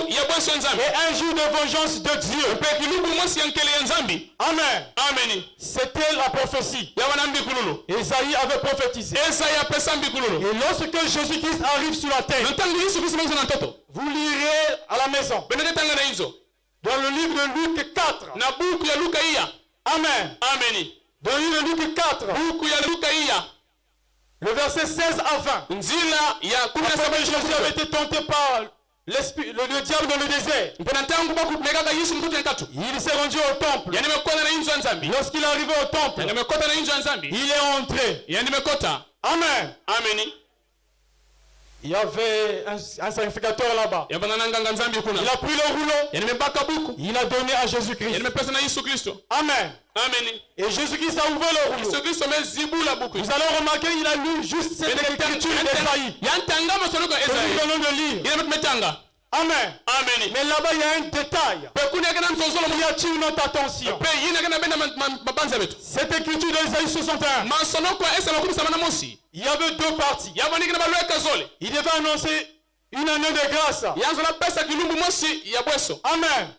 et un jour de vengeance de Dieu. Amen. C'était la prophétie. Ésaïe avait prophétisé. Et lorsque Jésus-Christ arrive sur la terre, vous lirez à la maison dans le livre de Luc 4. Amen. Dans le livre de Luc 4, le verset 16 à 20. Après Jésus avait été tenté par le diable dans le désert. Il s'est rendu au temple. Lorsqu'il est arrivé au temple, il est entré. Amen. Il y avait un sacrificateur là-bas. Il a pris le rouleau. Il a donné à Jésus-Christ. Amen. Et Jésus-Christ a ouvert le rouleau. Vous allez remarquer, il a lu juste cette écriture d'Ésaïe. Nous venons de lire. Amen. Mais là-bas, il y a un détail qui attire notre attention. Cette écriture d'Ésaïe 61. Il y avait deux parties. Il devait annoncer une année de grâce. Amen.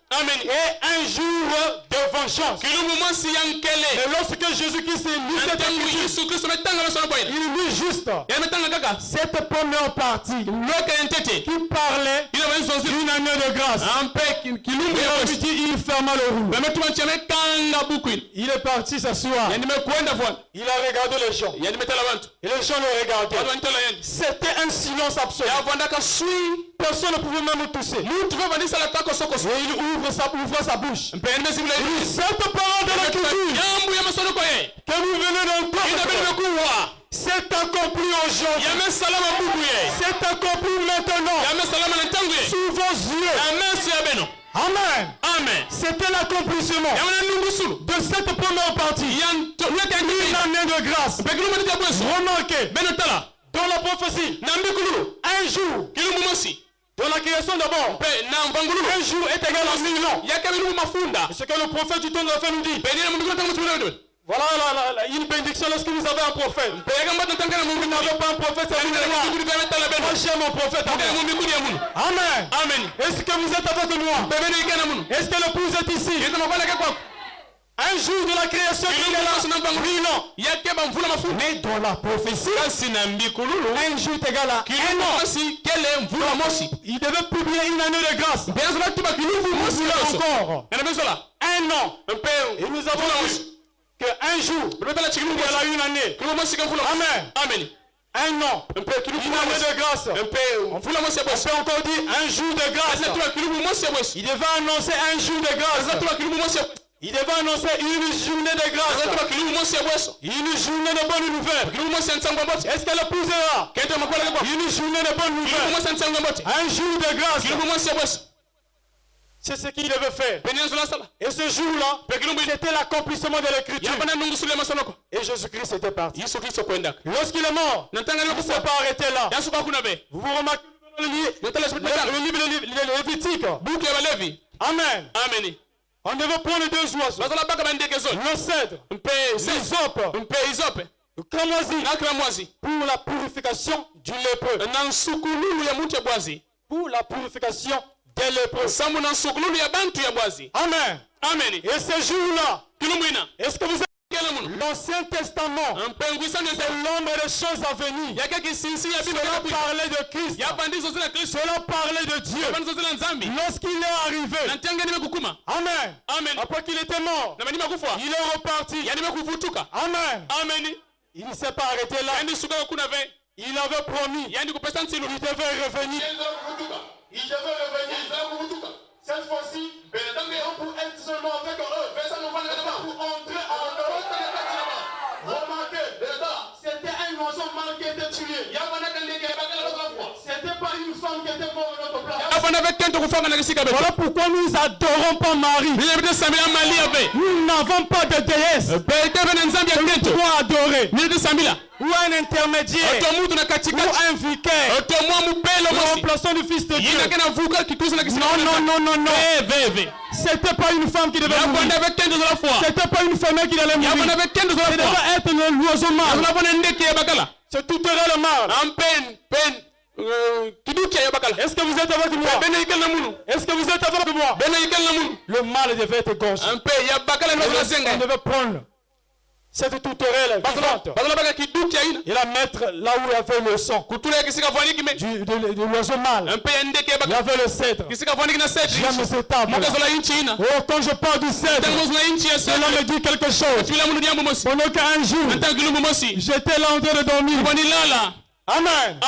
Et un jour de vengeance. Et lorsque Jésus-Christ lit cette écriture, il lit juste cette première partie qui parlait d'une année de grâce. Et ensuite il ferma le rouleau. Il est parti s'asseoir. Il a regardé les gens. Et les gens le regardaient. C'était un silence absolu. Personne ne pouvait même tousser. Et il ouvre sa bouche. Il dit, cette parole de l'écriture que vous venez d'entendre, c'est accompli aujourd'hui. C'est accompli maintenant. Sous vos yeux. Amen. C'était l'accomplissement de cette première partie. Une année de grâce. Remarquez, dans la prophétie, un jour, dans la création d'abord, un jour est égal à 1000 ans. Et ce que le prophète du temps de la fin nous dit. Voilà une bénédiction lorsque vous avez un prophète. Vous n'avez pas un prophète, c'est vous. Moi j'aime mon prophète. Amen. Est-ce que vous êtes avec moi? Est-ce que l'épouse est ici? Un jour de la création, mais dans la prophétie, un jour est égal à un an. Il devait publier une année de grâce. Encore un an. Et nous avons vu qu'un jour, elle a une année. Amen. Un an. Une année de grâce. On peut encore dire un jour de grâce. Il devait annoncer un jour de grâce. Il devait annoncer une journée de grâce. Une journée de bonne nouvelle. Est-ce qu'elle épousera? Une journée de bonne nouvelle. Un jour de grâce. C'est ce qu'il devait faire. Et ce jour-là, c'était l'accomplissement de l'écriture. Et Jésus-Christ était parti. Lorsqu'il est mort, il ne s'est pas arrêté là. Vous vous remarquez le livre de Lévitique. Amen. On devait prendre deux oiseaux. Le cèdre, l'hysope, le cramoisi, pour la purification du lépreux. Pour la purification des lépreux. Amen. Et ce jour-là, est-ce que vous avez l'Ancien Testament, c'est l'ombre des choses à venir. Cela parlait de Christ. Cela parlait de Dieu. Lorsqu'il est arrivé, Amen. Après qu'il était mort, il est reparti. Amen. Il ne s'est pas arrêté là. Il avait promis. Il devait revenir. Cette fois-ci, pour être seulement avec eux, pour entrer en Europe. Remarquez, c'était un oiseau mâle qui était tué. C'était pas une femme qui était morte à notre place. Voilà pourquoi nous n'adorons pas Marie. Nous n'avons pas de déesse. Nous devons adorer. Ou un intermédiaire, ou un vicaire, le remplaçant du Fils de Dieu. Non. C'était pas une femme qui devait mourir. C'était pas une femelle qui devait mourir. Ça devait être l'oiseau mâle. C'est tout le mal. Est-ce que vous êtes avec moi? Est-ce que vous êtes avec moi? Le mal devait être égorgé. On devait prendre cette tourterelle vivante et la mettre là où il y avait le sang de l'oiseau mâle. Il y avait le cèdre. J'aime ce table. Oh, quand je parle du cèdre, cela me dit quelque chose. Pendant qu'un jour, j'étais là en train de dormir. Amen.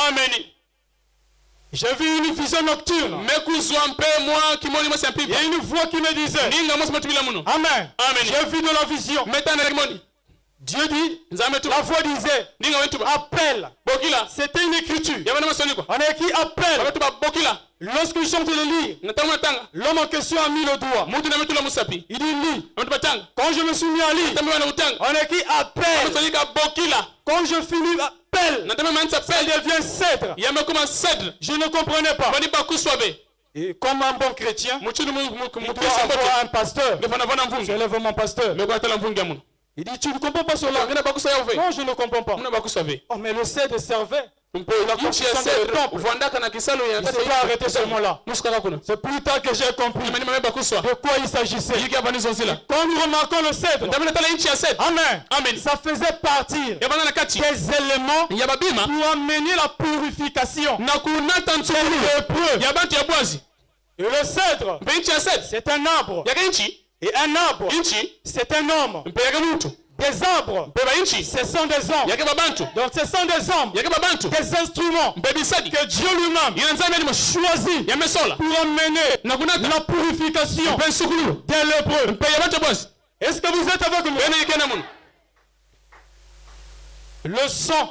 J'ai vu une vision nocturne. Il y a une voix qui me disait. Amen. J'ai vu de la vision. Dieu dit, la voix disait, appelle. C'était une écriture. On a écrit appelle. Lorsque je suis en train de lire, l'homme en question a mis le doigt. Il dit lis. Quand je me suis mis à lire, on a écrit appelle. Quand je finis appelle, ça devient cèdre. Je ne comprenais pas. Et comme un bon chrétien, il doit avoir un pasteur. Je lève mon pasteur. Il dit, tu ne comprends pas cela. Non, je ne comprends pas. Oh, mais le cèdre servait. Il s'est pas arrêté seulement là. C'est plus tard que j'ai compris de quoi il s'agissait. Quand nous remarquons le cèdre, Amen. Ça faisait partir des éléments pour amener la purification. Et le cèdre, c'est un arbre. Et un arbre, c'est un homme. Des arbres, ce sont des hommes. Donc ce sont des hommes, des instruments que Dieu lui-même choisit pour amener la purification des lépreux. Est-ce que vous êtes avec moi? Le sang,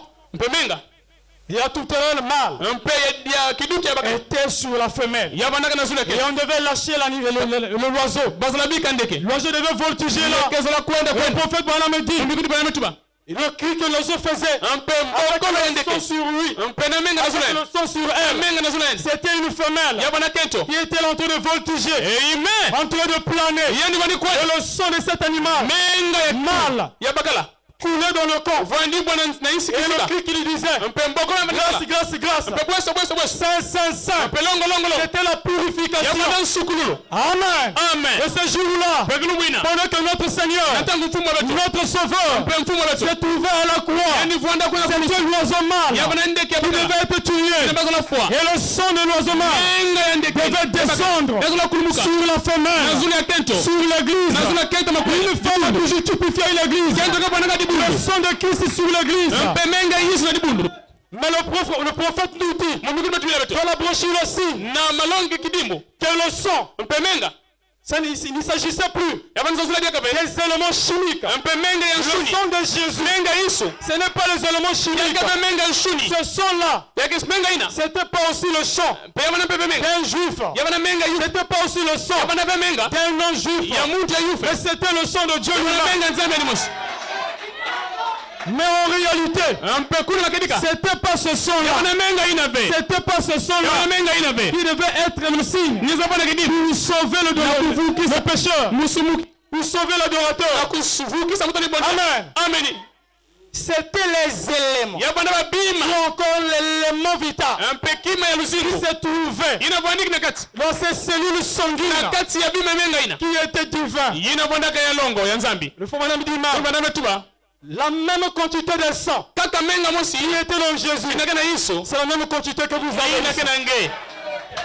il y a tout le mal était sur la femelle. Et on devait lâcher l'oiseau. L'oiseau devait voltiger là. Le prophète Branham dit, le cri que l'oiseau faisait, avec le sang sur lui, avec le sang sur elle, c'était une femelle qui était en train de voltiger, en train de planer. Et le sang de cet animal mâle coulait dans le corps. Et le cri qu'il disait, grâce, Saint. C'était la purification. Amen. Et ce jour-là, pendant que notre Seigneur, notre Sauveur, s'est trouvé à la croix, c'était l'oiseau mâle qui devait être tué. Et le sang de l'oiseau mâle devait descendre sur la femelle, sur l'église. Une femme a toujours typifié l'église. Le sang de Christ sur l'église. Mais le prophète nous dit, dans la brochure aussi, que le sang, il ne s'agissait plus des éléments chimiques. Le sang de Jésus, ce n'est pas les éléments chimiques. Ce sang-là, c'était pas aussi le sang d'un juif. C'était pas aussi le sang d'un non-juif. Mais c'était le sang de Dieu lui-même. Mais en réalité, c'était pas ce sang-là. C'était pas ce sang-là qui devait être le signe pour sauver le pécheur, pour sauver l'adorateur. Amen. C'était les éléments. Ou encore l'élément vital qui se trouvait dans ces cellules sanguines qui étaient divins. Le faux madame dit la même quantité de sang qui était dans Jésus, c'est la même quantité que vous avez.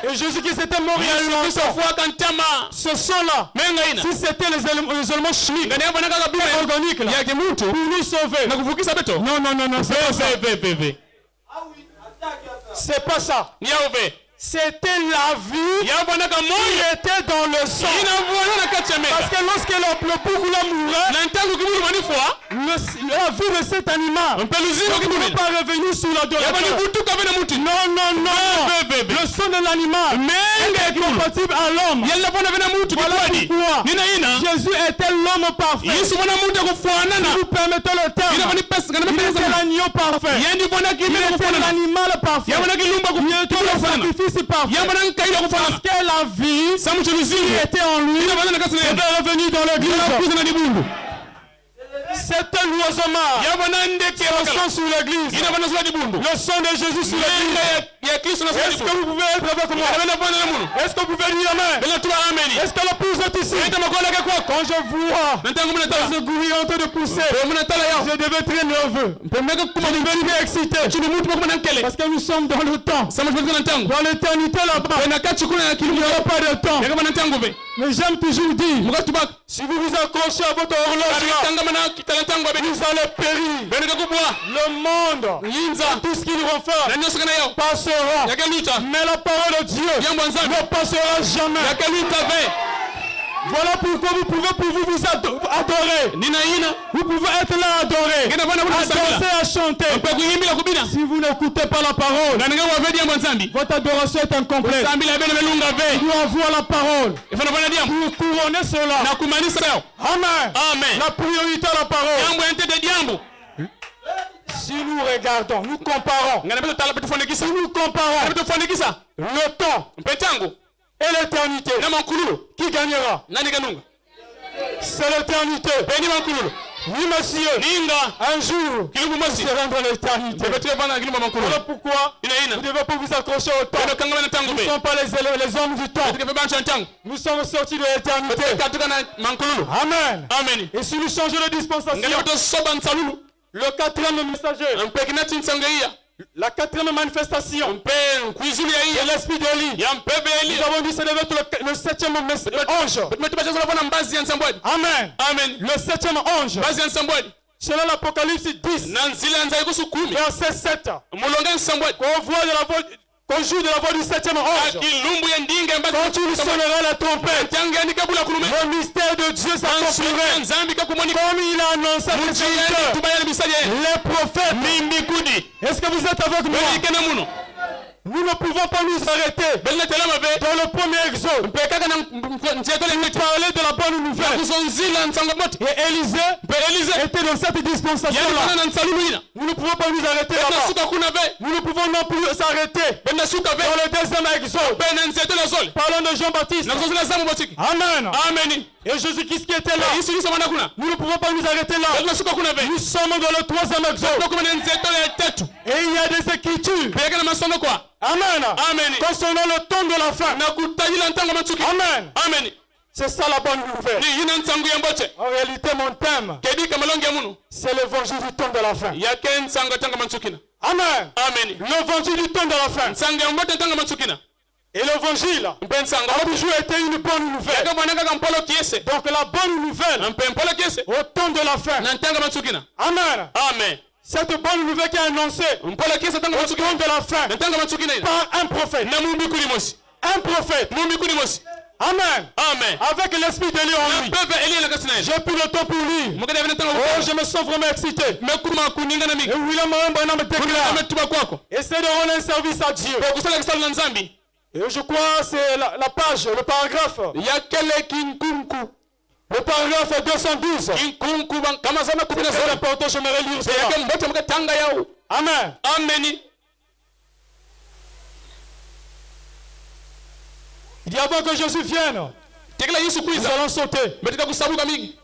Et Jésus qui s'était mort il y a longtemps, ce sang-là, si c'était les éléments chimiques, organiques, pour nous sauver. Non, c'est pas ça. C'était la vie qui était dans le sang. Parce que lorsque le bouc mourait, la vie de cet animal ne pouvait pas revenir sur l'adorateur. Non. Le sang de l'animal est compatible à l'homme. Voilà pourquoi Jésus était l'homme parfait. Si vous permettez le terme, il était l'agneau parfait. Il était l'animal parfait. Il était le sacrifice parfait. Parce que la vie qui était en lui devait revenir dans l'église. C'était l'oiseau mâle. Le sang sur l'église. Le sang de Jésus sur l'église. Est-ce que vous pouvez être avec moi? Est-ce que vous pouvez dire amen? Est-ce que la pousse est ici? Quand je vois ce gouris en train de pousser, je devais très nerveux. Je devais excité. Parce que nous sommes dans le temps. Dans l'éternité là-bas, il n'y aura pas de temps. Mais j'aime toujours dire, si vous vous accrochez à votre horloge, vous allez périr. Le monde, tout ce qu'il renferme, passera. Mais la parole de Dieu ne passera jamais. Voilà pourquoi vous pouvez vous adorer. Vous pouvez être là à adorer, à danser, à chanter. Si vous n'écoutez pas la parole, votre adoration est incomplète. Il doit avoir la parole pour couronner cela. Amen. La priorité à la parole. Si nous regardons, nous comparons. Si nous comparons le temps et l'éternité, qui gagnera? C'est l'éternité. Oui, monsieur. Un jour, nous serons dans l'éternité. Voilà pourquoi vous ne devez pas vous accrocher au temps. Nous ne sommes pas les hommes du temps. Nous sommes sortis de l'éternité. Amen. Et si nous changeons de dispensation, le quatrième messager, la quatrième manifestation de l'esprit d'Élie, nous avons dit que ça devait être le septième ange. Amen. Le septième ange. Selon l'Apocalypse 10, verset 7, qu'on joue de la voix du septième ange. Quand tu sonneras la trompette, le mystère de Dieu s'accomplirait. Comme il a annoncé à ses serviteurs, les prophètes. Est-ce que vous êtes avec moi? Nous ne pouvons pas nous arrêter dans le premier exode. Nous parler de la bonne nouvelle. Et Élisée était dans cette dispensation-là. Nous ne pouvons pas nous arrêter là-bas. Nous ne pouvons non plus s'arrêter dans le deuxième exode. Parlons de Jean-Baptiste. Amen. Et Jésus-Christ qui était là. Nous ne pouvons pas nous arrêter là. Nous sommes dans le troisième exode. Et il y a des écritures. Amen. Concernant le temps de la fin. Amen. C'est ça la bonne nouvelle. En réalité, mon thème, c'est l'évangile du temps de la fin. Amen. L'évangile du temps de la fin. Et l'évangile a toujours été une bonne nouvelle. Donc la bonne nouvelle au temps de la fin. Amen. Cette bonne nouvelle qui est annoncée au temps de la fin par un prophète. Un prophète. Amen. Avec l'esprit de Dieu en lui. J'ai pris le temps pour lui. Oh, je me sens vraiment excité. Et William Branham déclare: essaie de rendre un service à Dieu. Et je crois que c'est la page, le paragraphe. Le paragraphe 212. C'est important, j'aimerais lire cela. Amen. Il dit avant que Jésus vienne, nous allons sauter.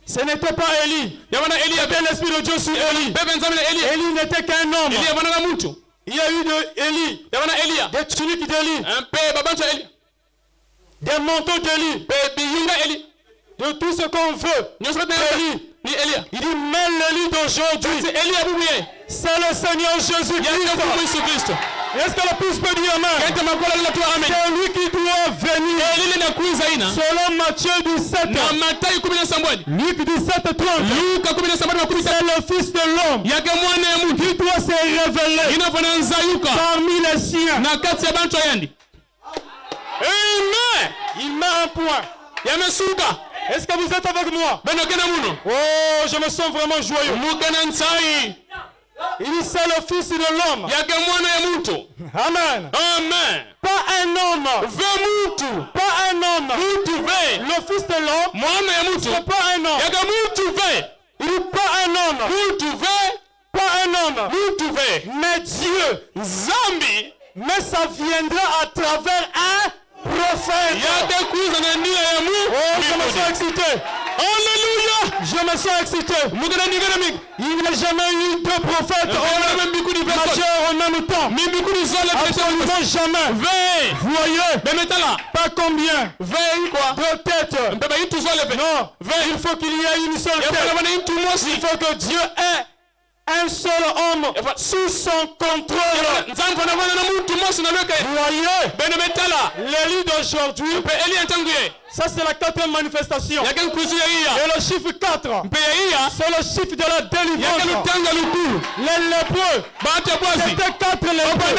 Ce n'était pas Élie. Il y avait l'esprit de Dieu sur Élie. Élie n'était qu'un homme. Il y a eu de Élie, des tuniques d'Élie, des manteaux d'Élie, de tout ce qu'on veut. Élie. Il dit, mais l'Élie d'aujourd'hui, c'est le Seigneur Jésus-Christ. Est-ce que le plus peut dire amen? C'est lui qui doit venir. Selon Matthieu 17, Luc 17, 30, c'est le Fils de l'homme qui doit se révéler parmi les siens. Amen. Il met un point. Est-ce que vous êtes avec moi? Oh, je me sens vraiment joyeux. Il dit c'est le Fils de l'homme. Amen. Pas un homme. Pas un homme. Le Fils de l'homme, c'est pas un homme. Il dit pas un homme. Pas un homme. Mais Dieu. Mais ça viendra à travers un prophète. Oh, je me sens excité. Alléluia. Je me sens excité. Il n'y a jamais eu deux prophètes en même temps. Absolument jamais. Vous voyez? Pas combien? Deux têtes. Non. Il faut qu'il y ait une seule tête. Il faut que Dieu ait un seul homme sous son contrôle. Vous voyez, l'élu d'aujourd'hui, ça c'est la 4e manifestation. Et le chiffre 4, c'est le chiffre de la délivrance. Les lépreux, c'était 4 lépreux.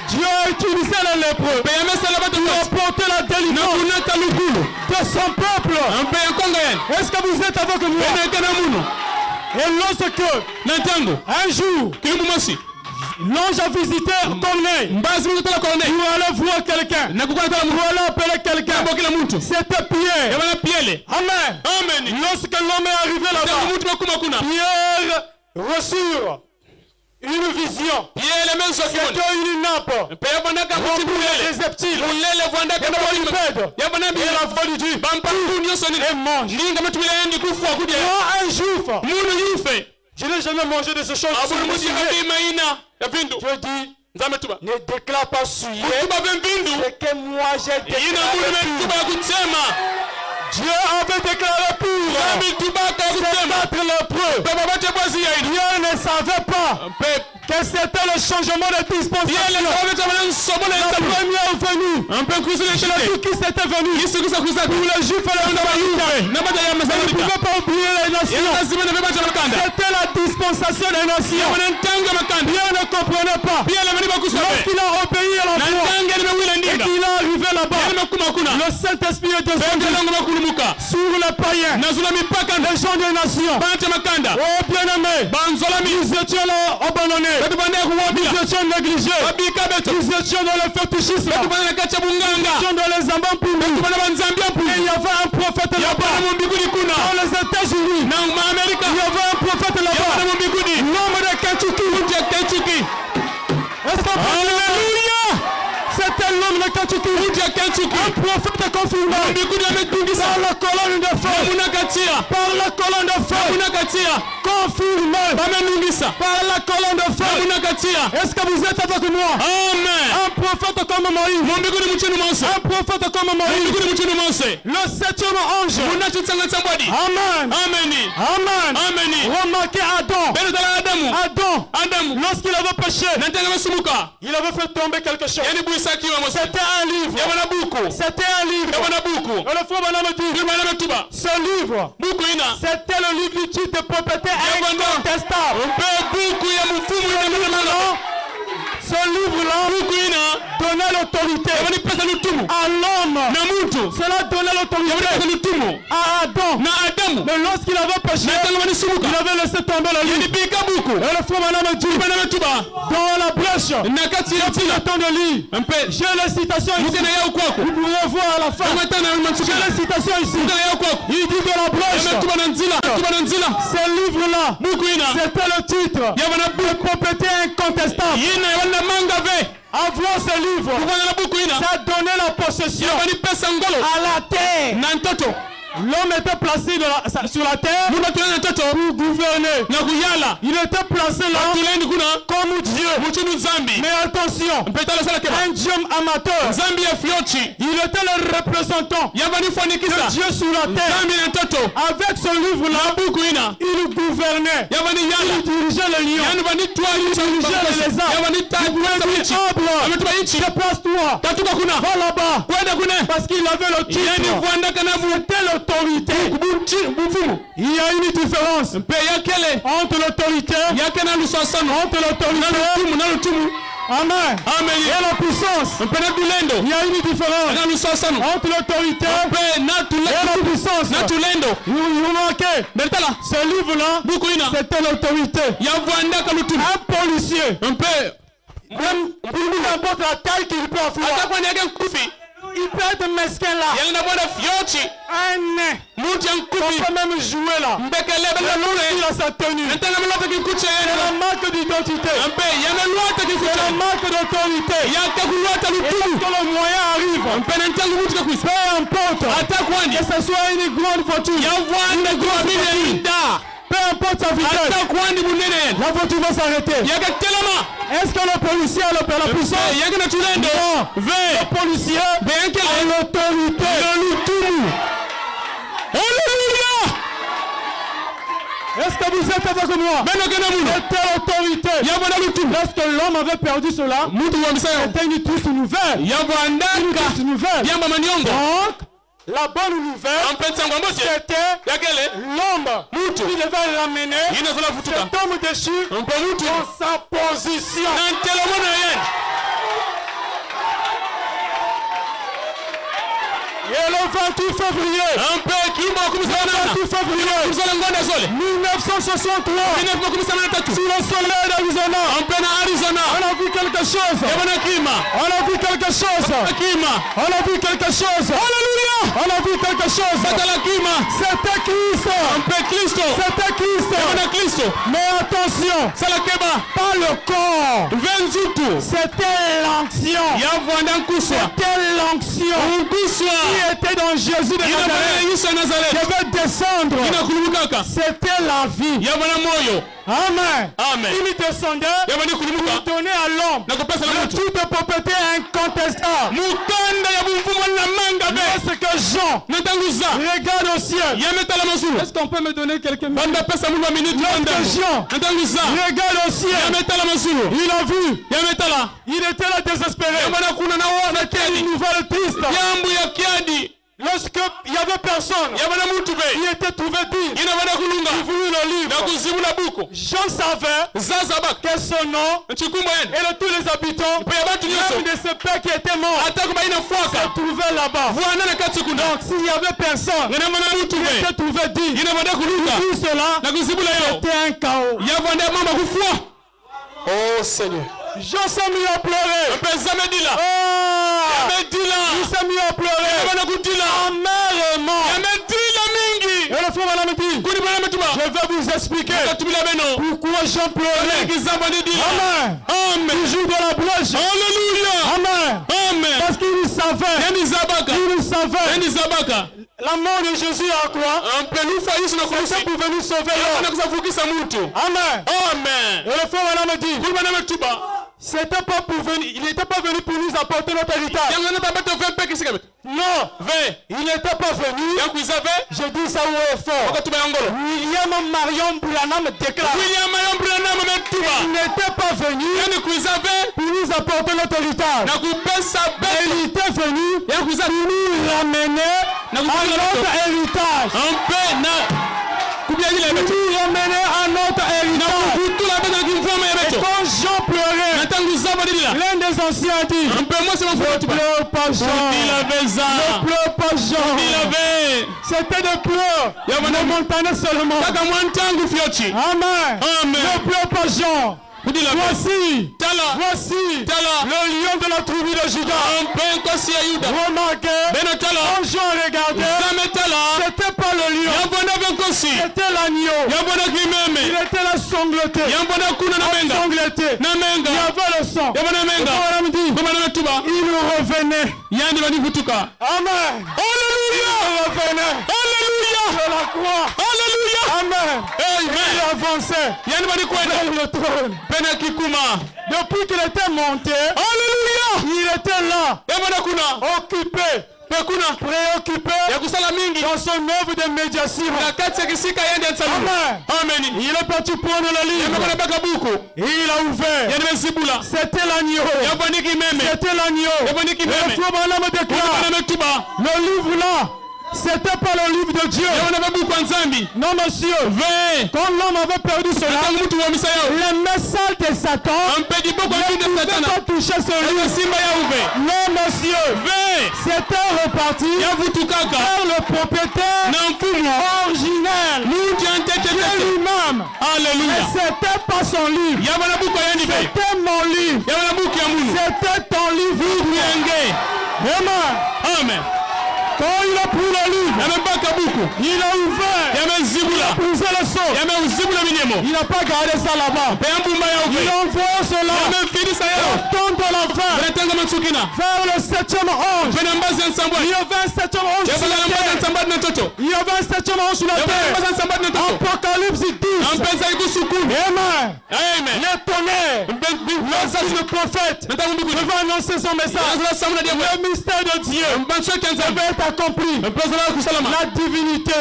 Dieu a utilisé les lépreux pour apporter la délivrance de son peuple. Est-ce que vous êtes avec moi? Et lorsque un jour l'ange a visité Corneille pour aller voir quelqu'un, pour aller appeler quelqu'un, c'était Pierre. Amen. Lorsque l'homme est arrivé là-bas, Pierre reçut une vision. C'était une nappe remplie de reptiles, et la voix du Dieu et mange. Moi, un jour, je n'ai jamais mangé de ces choses. Je dis, ne déclare pas souillé ce que moi j'ai déclaré. Dieu avait déclaré pour ces 4 lépreux. Dieu ne savait pas que c'était le changement de dispensation. La première venue, c'est le jour qui s'était venu pour les Juifs et les Samaritains. Vous ne pouvez pas oublier les nations. C'était la dispensation des nations. Dieu ne comprenait pas. Lorsqu'il a obéi à la voix et qu'il est arrivé là-bas, le Saint-Esprit est descendu sur les païens, les gens des nations. Oh bien-aimés, nous étions là abandonnés. Nous étions négligés. Nous étions dans le fétichisme. Nous étions dans les ambampoumous. Et il y avait un prophète là-bas. Dans les États-Unis, il y avait un prophète là-bas. L'homme de Kentucky. Alléluia! C'était l'homme de Kentucky. Un prophète confirmé. Par la colonne de feu. Par la colonne de feu. Confirmé. Par la colonne de feu. Est-ce que vous êtes avec moi? Amen. Un prophète comme Moïse. Un prophète comme Moïse. Le 7e ange. Amen. Remarquez Adam. Lorsqu'il avait péché, il avait fait tomber quelque chose. C'était un livre. Et le frère Branham dit, ce livre, c'était le livre du titre de propriété incontestable. Ce livre-là donnait l'autorité à l'homme. Cela donnait l'autorité à Adam. Mais lorsqu'il avait péché, il avait laissé tomber le livre. Et le frère Branham dit, dans la brèche, il a pris le temps de lire. J'ai les citations ici. Vous pourrez voir à la fin. J'ai les citations ici. Il dit de la brèche. Ce livre-là, c'était le titre de propriété incontestable. Avoir ce livre, ça donnait la possession à la terre. L'homme était placé sur la terre pour gouverner. Il était placé là comme Dieu. Mais attention, un Dieu amateur. Il était le représentant de Dieu sur la terre. Avec ce livre-là, il gouvernait. Il dirigeait les lions. Il dirigeait les lézards. Il disait, déplace-toi. Va là-bas. Parce qu'il avait le titre. C'était l'autorité. Il y a une différence entre l'autorité Amen. Et la puissance. Il y a une différence entre l'autorité et la puissance. Vous remarquez, ce livre-là, c'était l'autorité. Un policier, même n'importe la taille qu'il peut avoir, il peut être mesquin là. Un nez. On peut même jouer là. Il a sa tenue. C'est la marque d'identité. C'est la marque d'autorité. Et lorsque le moyen arrive, peu importe, que ce soit une grande voiture, peu importe sa vitesse, la voiture va s'arrêter. Est-ce que le policier a la puissance? Non. Le policier a l'autorité. Alléluia. Est-ce Est-ce que vous êtes avec moi? C'était l'autorité. Lorsque l'homme avait perdu cela, c'était une triste nouvelle. Donc, la bonne nouvelle, c'était l'homme qui devait ramener cet homme déchu dans sa position. Et le 28 février 1963, sous le soleil d'Arizona, on a vu quelque chose. On a vu quelque chose. On a vu quelque chose. Alléluia. On a vu quelque chose. C'était Christ. C'était Christ. Mais attention, pas le corps. C'était l'onction. C'était l'onction qui était dans Jésus de Nazareth. Je vais descendre. C'était la vie. Amen. Il descendait pour donner à l'homme le tout de propriété incontestable. Lorsque Jean regarde au ciel, est-ce qu'on peut me donner quelques minutes? Lorsque Jean regarde au ciel, il a vu, il était là désespéré. C'était une nouvelle triste. Lorsqu'il n'y avait personne, il était trouvé digne. Il voulut le livre. Jean savait que son nom et de tous les habitants, même de ce père qui était mort, se trouvaient là-bas. Donc s'il n'y avait personne, il était trouvé digne. Tout cela, c'était un chaos. Oh Seigneur. Jean s'est mis à pleurer. Il s'est mis à pleurer. Amèrement. Et le frère Madame dit, je vais vous expliquer pourquoi Jean pleurait. Amen. Toujours dans la brèche. Alléluia. Amen. Parce qu'il savait. La mort de Jésus à quoi? C'est pour venir sauver l'homme. Amen. Et le frère Madame dit, c'était pas pour venir, il n'était pas venu pour nous apporter notre héritage. Non, il n'était pas venu. Je dis ça où est fort. William Marion Branham déclare. Il n'était pas venu pour nous apporter notre héritage. Il était venu pour nous ramener à notre héritage. Pour nous ramener à notre héritage. Et quand Jean pleurait, l'un des anciens dit, ne pleure pas Jean. Ne pleure pas Jean. C'était des pleurs momentanés seulement. Amen. Ne pleure pas Jean. Voici le lion de la tribu de Juda. Remarquez, quand Jean regardait, c'était pas le lion, c'était l'agneau. Il était là sangloté. Il y avait le sang. Il revenait. Amen. Alléluia. Il revenait. Alléluia. De la croix. Alléluia. Amen. Il avançait vers le trône. Depuis qu'il était monté, alléluia, il était là, occupé, préoccupé dans son œuvre de médiation. Amen. Il est parti prendre le livre. Et il a ouvert. C'était l'agneau. C'était l'agneau. Le frère Branham déclare, le livre là, c'était pas le livre de Dieu. Non monsieur. Quand l'homme avait perdu cela, les messages de Satan ne pouvaient pas toucher ce livre. Non monsieur. C'était reparti vers le propriétaire originel. Dieu lui-même. Alléluia. Mais c'était pas son livre. C'était mon livre. C'était ton livre. Amen. Quand il a pris le livre, il a ouvert, il a poussé le seau. Il n'a pas gardé ça là-bas. Il a envoyé cela au temps de la fin, vers le 7e ange. Il y avait un 7e ange sur la terre. Il y avait un 7e ange sur la terre. Apocalypse 12. Amen. Le tonnerre. Le prophète devant annoncer son message. Le mystère de Dieu devait être accompli. La divinité.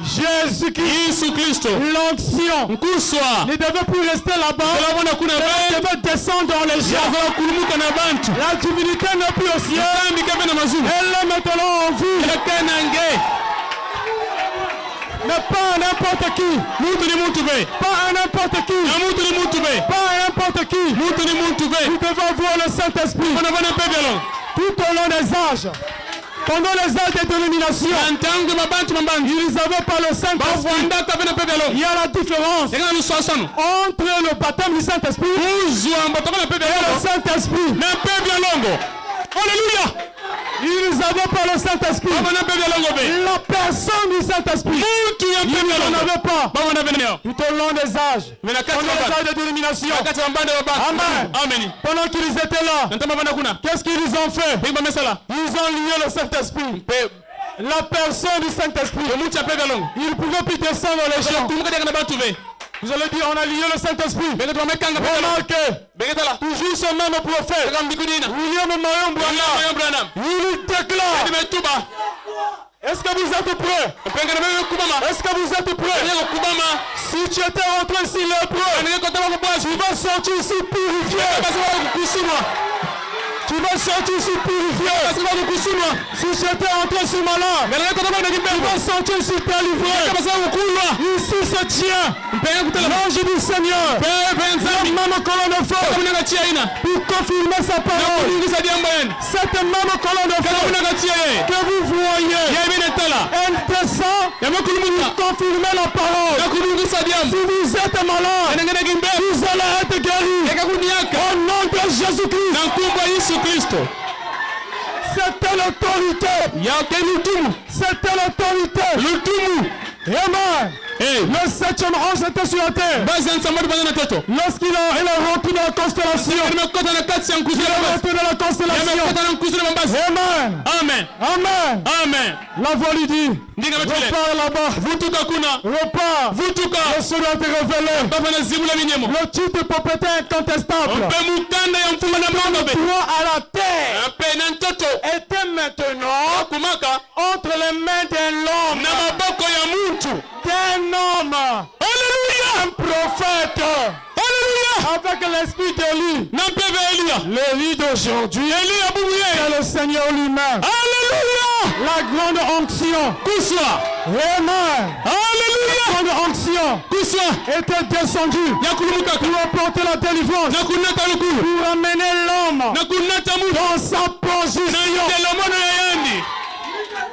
Jésus-Christ. L'onction ne devait plus rester là-bas. Elle devait descendre dans les gens. La divinité n'est plus au ciel. Elle est maintenant en vie. Mais pas à n'importe qui. Pas à n'importe qui. Pas à n'importe qui. Nous devons voir le Saint-Esprit tout au long des âges. Pendant les âges des dénominations, ils n'avaient pas le Saint-Esprit. Il y a la différence entre le baptême du Saint-Esprit et le Saint-Esprit. Alléluia. Ils n'avaient pas le Saint-Esprit. La personne du Saint-Esprit, ils n'en avaient pas. Tout au long des âges. Pendant les âges de dénomination. Amen. Pendant qu'ils étaient là, qu'est-ce qu'ils ont fait? Ils ont lié le Saint-Esprit. La personne du Saint-Esprit. Ils ne pouvaient plus descendre dans les champs. Vous allez dire, on a lié le Saint-Esprit. Remarquez, toujours ce même prophète, William Marion Branham, il déclare. Est-ce que vous êtes prêts? Est-ce que vous êtes prêts? Si tu étais rentré ici lépreux, tu vas sortir ici purifié. Tu vas sortir ici purifié. Si tu étais rentré ici malade, tu vas sortir ici délivré. Ici se tient l'ange du Seigneur. La même colonne de feu pour confirmer sa parole. Cette même colonne de feu que vous voyez, elle descend pour confirmer la parole. Si vous êtes malade, vous allez être guéri. Au nom de Jésus-Christ. C'était l'autorité. C'était l'autorité. Amen. Le 7e ange était sur la terre. Lorsqu'il est rentré dans la constellation. Il est rentré dans la constellation. Amen. La voix lui dit, repars là-bas. Repars. Le Seigneur te révélé. Le titre propriétaire incontestable. Le droit à la terre était maintenant entre les mains d'un homme. Alléluia. Un prophète. Alléluia. Avec l'esprit d'Élie. L'Élie d'aujourd'hui, c'est le Seigneur lui-même. Alléluia. La grande onction. Amen. Alléluia. La grande onction était descendue pour apporter la délivrance, pour amener l'homme dans sa position.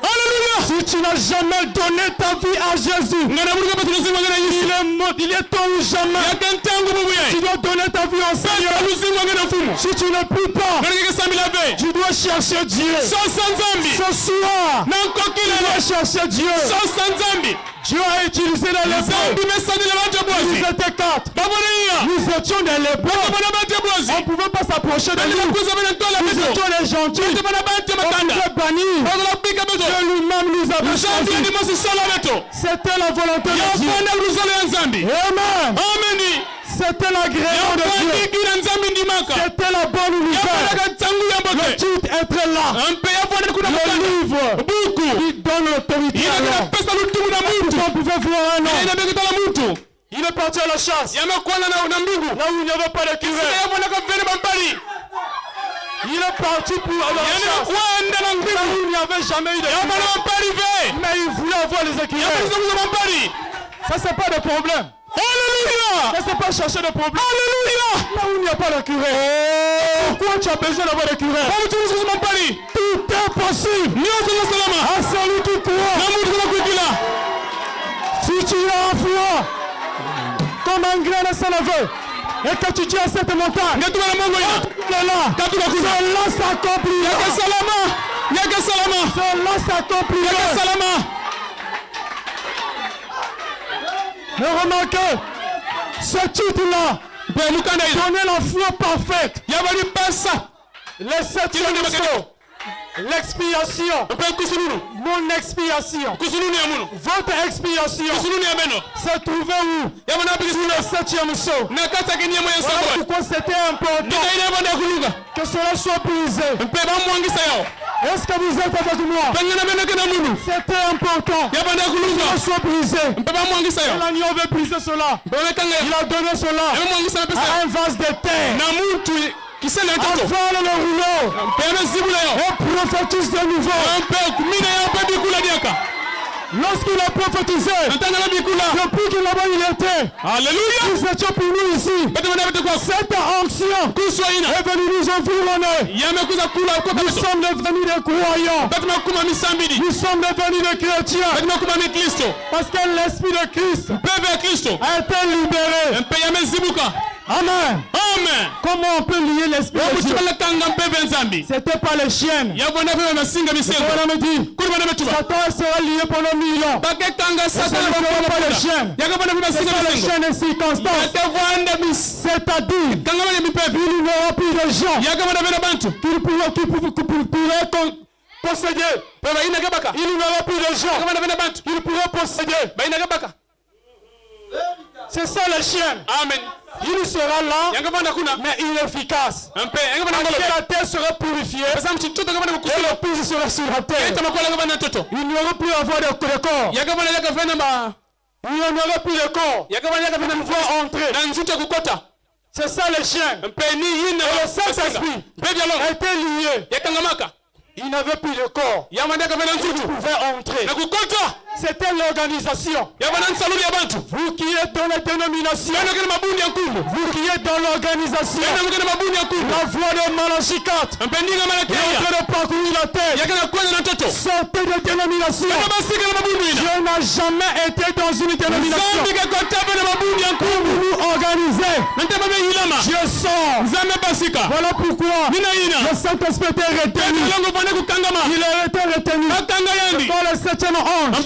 Alléluia. Si tu n'as jamais donné ta vie à Jésus, il est temps ou jamais. Tu dois donner ta vie au Seigneur. Si tu ne peux pas, tu dois chercher Dieu. Ce soir, tu dois chercher Dieu. Dieu a utilisé les lépreux. Nous étions 4. Nous étions des lépreux. On ne pouvait pas s'approcher de nous. Nous étions les gentils. On pouvait bannir. Dieu lui-même nous a choisi. C'était la volonté de Dieu. Amen. C'était l'agrément de Dieu. C'était la bonne nouvelle. Le titre est très là. Le livre, il donne l'autorité à l'homme. On pouvait voir un homme. Il est parti à la chasse. Là où il n'y avait pas de curé. Il est parti pour la chasse. Là où il n'y avait jamais eu de curé. Mais il voulait avoir les écureuils. Ça, c'est pas de problème. Alléluia. Ça, c'est pas chercher de problème. Alléluia. Là où il n'y a pas de curé. Pourquoi tu as besoin d'avoir de curé? Tout est possible. À celui qui croit. Si tu as un foi, comme un grain de sénévé, et que tu dis à cette montagne, cela s'accomplira. Cela s'accomplira. Mais remarquez, ce titre-là, donner la foi parfaite. Les 7 morceaux. L'expiation. Mon expiation. Votre expiation. Se trouvait où? Sous le 7e sceau. Voilà pourquoi c'était important que cela soit brisé. Est-ce que vous êtes avec moi? C'était important que cela soit brisé. Et l'agneau avait brisé cela. Il a donné cela à un vase de terre. Avale le rouleau et prophétise de nouveau. Lorsqu'il a prophétisé, depuis qu'il là-bas il était, alléluia, nous étions pour nous ici. Cette onction est venue nous environner. Nous sommes devenus des croyants. Nous sommes devenus des chrétiens. Parce que l'esprit de Christ a été libéré. Amen. Amen. Comment on peut lier l'esprit de Dieu? C'était pas les chiennes. On me dit, Satan sera lié pendant 1000 ans. Ce ne pas les chiennes. C'est pas les chiennes et circonstances. C'est-à-dire, il n'y aura plus de gens qui pourraient posséder. Il n'y aura plus de gens qui pourraient posséder. C'est ça les chiennes. Amen. Il sera là, mais inefficace. Parce que la terre sera purifiée et le pays sera sur la terre. Il n'y aura plus à avoir de corps. Il n'y aura plus de corps. Il faut entrer. C'est ça les chiens. Et le Saint-Esprit était lié. Il n'avait plus de corps. Il pouvait entrer. C'était l'organisation. Vous qui êtes dans la dénomination, vous qui êtes dans l'organisation, la voie de Malachi 4, en train de parcourir la terre, sortez de dénomination. Je n'ai jamais été dans une dénomination. Pour vous organiser, je sors. Voilà pourquoi le Saint-Esprit est retenu. Il a été retenu dans le 7e ange.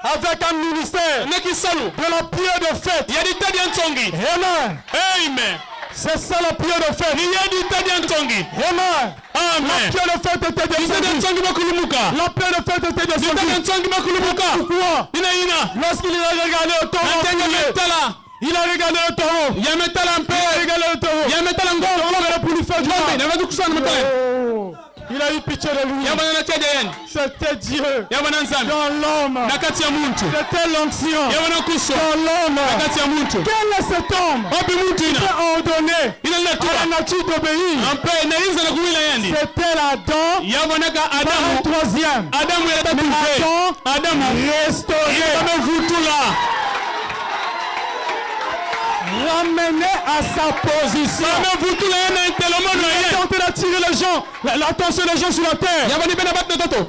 Avec un ministère de la prière de fête. Amen. Amen. C'est ça la prière de fête. Amen. Amen. La prière de fête était descendue. La prière de fête était descendue. Pourquoi? Lorsqu'il a regardé au taureau, il a regardé le taureau. Il a regardé le taureau. Il a eu pitié de lui. C'était Dieu dans l'homme. C'était l'onction dans l'homme. Quel est cet homme qui a ordonné à la nature d'obéir? C'était Adam. Pas un troisième. Mais Adam restauré. Ramené à sa position. Il est en train d'attirer les gens, l'attention des gens sur la terre.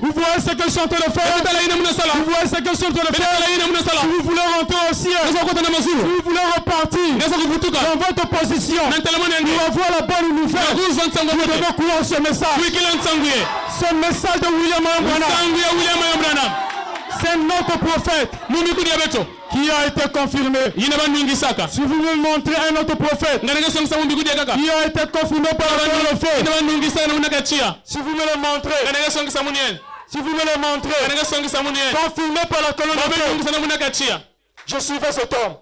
Vous voyez ce qu'ils sont en train de faire. Vous voyez ce qu'ils sont en train de faire. Si vous voulez rentrer au ciel, si vous voulez repartir dans votre position, nous avons la bonne nouvelle. Vous devez croire ce message. Ce message de William Branham. C'est notre prophète qui a été confirmé. Si vous me montrez un autre prophète qui a été confirmé par la colonne de feu, si vous me le montrez, confirmé par la colonne de feu, je suivais cet homme.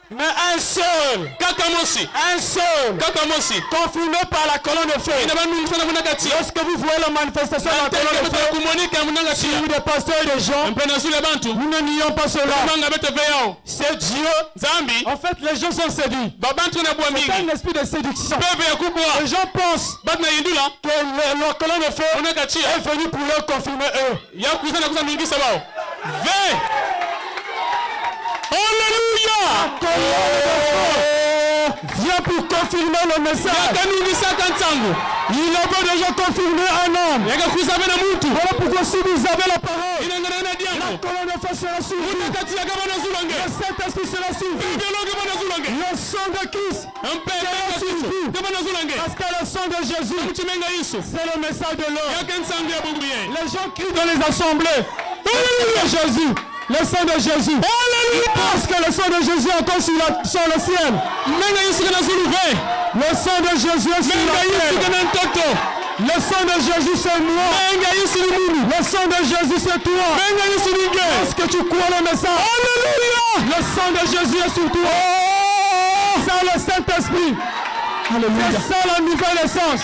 Mais un seul, confirmé par la colonne de feu. Lorsque vous voyez la manifestation de la colonne de feu sur des pasteurs et des gens, nous ne nions pas cela. C'est Dieu. En fait, les gens sont séduits. C'est un esprit de séduction. Les gens pensent que la colonne de feu est venue pour leur confirmer eux. Alléluia! Viens pour confirmer le message. Il avait déjà confirmé un homme. Voilà pourquoi si vous avez la parole, la colonne de feu sera suivie. Le Saint-Esprit sera suivi. Le sang de Christ sera suivi. Parce que le sang de Jésus, c'est le message de l'homme. Les gens crient dans les assemblées. Jésus. Le sang de Jésus. Alléluia. Parce que le sang de Jésus est encore sur le ciel. Le sang de Jésus est sur la terre. Le sang de Jésus c'est moi. Le sang de Jésus c'est toi. Est-ce que tu crois le message? Alléluia. Le sang de Jésus est sur toi. C'est le Saint-Esprit. Alléluia. C'est ça la nouvelle essence.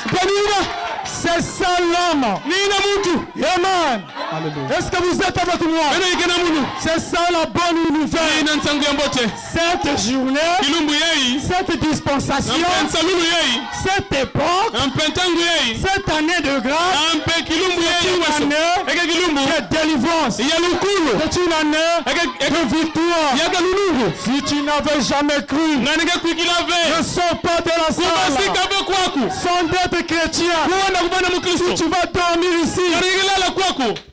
C'est ça l'homme. Amen. Est-ce que vous êtes avec moi? C'est ça la bonne nouvelle. Cette journée, cette dispensation, cette époque, cette année de grâce, c'est une année de délivrance. C'est une année de victoire. Si tu n'avais jamais cru, ne sors pas de la salle sans d'être chrétien. Si tu vas dormir ici,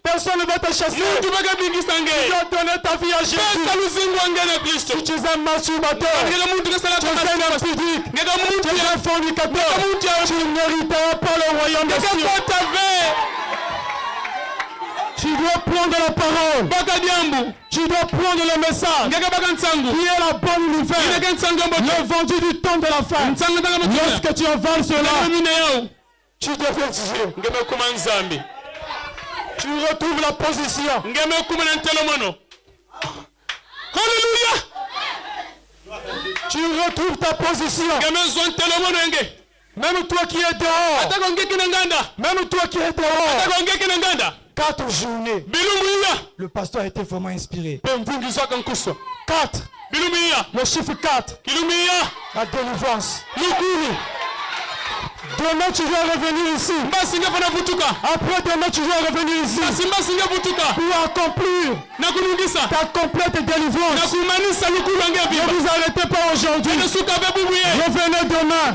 personne ne va te chasser. Tu vas donner ta vie à Jésus. Si tu es un masturbateur, tu es un impudique, tu es un fornicateur, tu ne mériteras pas le royaume des cieux. Tu dois prendre la parole. Tu dois prendre le message qui est la bonne nouvelle. Le vendu du temps de la fin. Lorsque tu avales cela, tu deviens Dieu. Tu retrouves la position. Alléluia. Tu retrouves ta position. Même toi qui es dehors. Même toi qui es dehors. 4 journées. Le pasteur a été vraiment inspiré. 4. Le chiffre 4. La délivrance. Demain tu dois revenir ici. Après demain tu dois revenir ici pour accomplir ta complète délivrance. Ne vous arrêtez pas aujourd'hui. Revenez demain.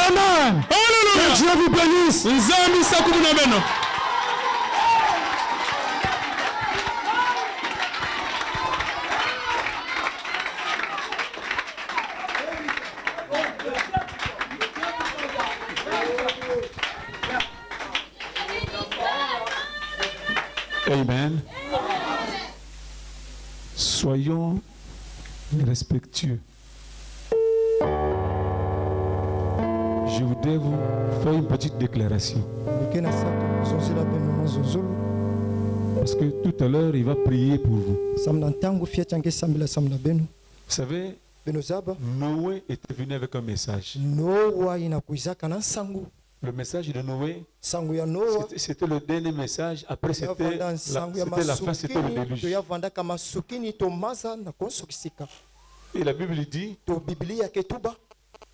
Amen. Que Dieu vous bénisse. Amen. Soyons respectueux. Je voudrais vous faire une petite déclaration. Parce que tout à l'heure, il va prier pour vous. Vous savez, Noé était venu avec un message. Le message de Noé, c'était le dernier message. Après, c'était la fin, c'était le déluge. Et la Bible dit,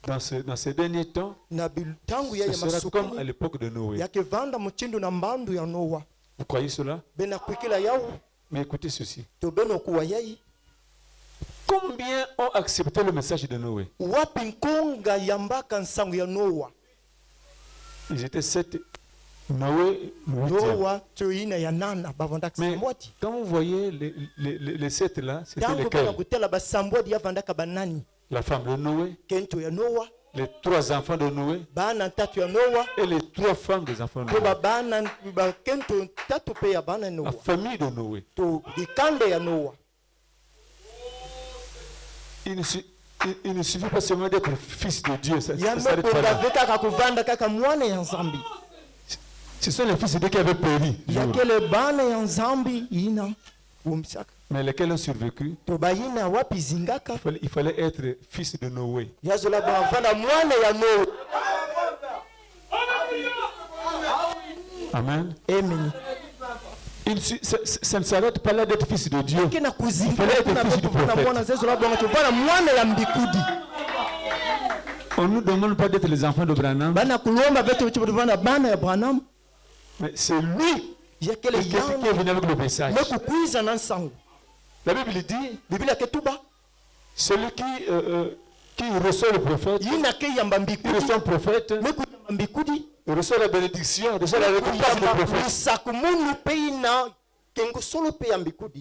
dans ces derniers temps, ce sera comme à l'époque de Noé. Vous croyez cela? Mais écoutez ceci. Combien ont accepté le message de Noé? Ils étaient 7. Noé, mais quand vous voyez les 7 là, c'était lesquels? La femme de Noé, les 3 enfants de Noé et les 3 femmes des enfants de Noé. La famille de Noé. Il ne suffit pas seulement d'être fils de Dieu. Ce sont les fils de Dieu qui avaient péri. Mais lesquels ont survécu? Il fallait être fils de Noé. Amen. Ça ne s'arrête pas là d'être fils de Dieu. Il fallait être fils du prophète. On ne nous demande pas d'être les enfants de Branham. Mais c'est lui qui est venu avec le message. La Bible dit, celui qui reçoit le prophète, il reçoit le prophète, il reçoit la bénédiction, il reçoit la récompense du prophète.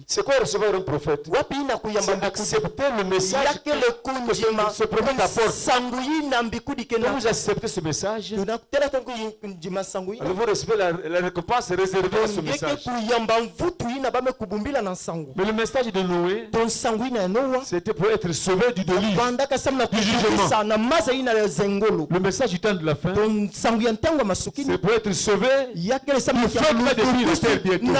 C'est quoi recevoir un prophète? C'est accepter le message que ce prophète apporte. Quand vous acceptez ce message, alors vous recevez la récompense réservée à ce message. Mais le message de Noé, c'était pour être sauvé du déluge, du jugement. Le message du temps de la fin, c'est pour être sauvé du feu qui va détruire la terre bientôt.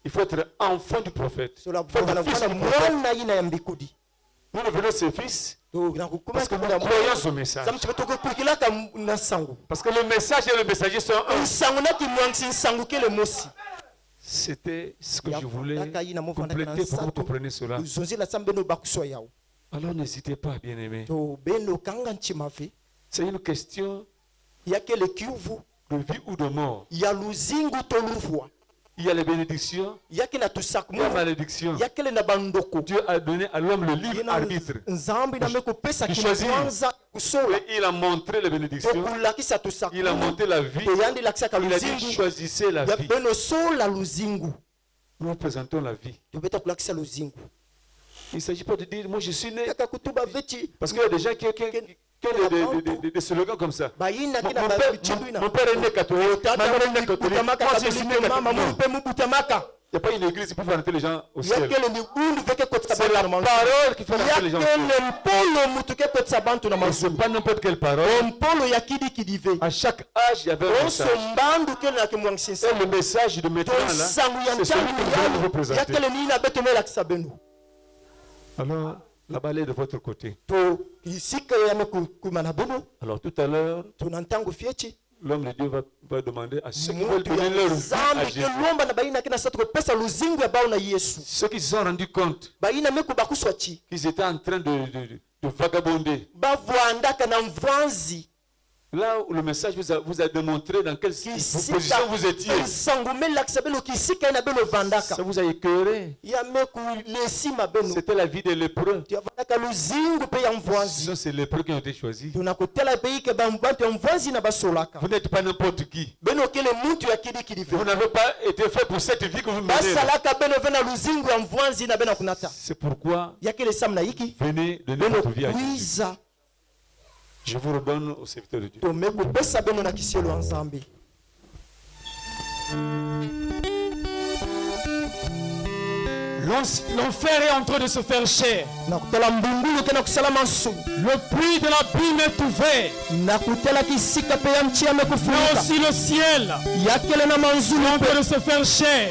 Il faut être enfant du prophète. Nous devenons ses fils parce que nous croyons ce message. Parce que le message et le messager sont un. C'était ce que je voulais compléter pour que vous compreniez cela. Alors n'hésitez pas, bien-aimés. C'est une question de vie ou de mort. Il y a les bénédictions, il y a la malédiction. Dieu a donné à l'homme le libre arbitre de choisir. Et il a montré les bénédictions, il a montré la vie, il a dit choisissez la vie. Nous présentons la vie. Il ne s'agit pas de dire moi je suis né. Parce qu'il y a des gens qui des slogans comme ça. Mon père est né catholique, ma mère est née catholique, moi je suis né catholique. Il n'y a pas une église pour faire entrer les gens au ciel. C'est la parole qui fait entrer les gens au ciel. Ce n'est pas n'importe quelle parole. À chaque âge, il y avait un message. Et le message de maintenant là, c'est celui que nous allons vous présenter. Alors, la balle est de votre côté. Alors tout à l'heure, l'homme de Dieu va demander à ceux qui veulent donner leur vie à Jésus. Ceux qui se sont rendus compte qu'ils étaient en train de vagabonder. Là où le message vous a démontré dans quelle position vous étiez. Ça vous a écœuré. C'était la vie des lépreux. Ce sont ces lépreux qui ont été choisis. Vous n'êtes pas n'importe qui. Vous n'avez pas été fait pour cette vie que vous menez. C'est pourquoi venez donner votre vie à Jésus. Je vous redonne au serviteur de Dieu. L'enfer est en train de se faire chair. Le puits de l'abîme est ouvert. Mais aussi le ciel est en train de se faire chair.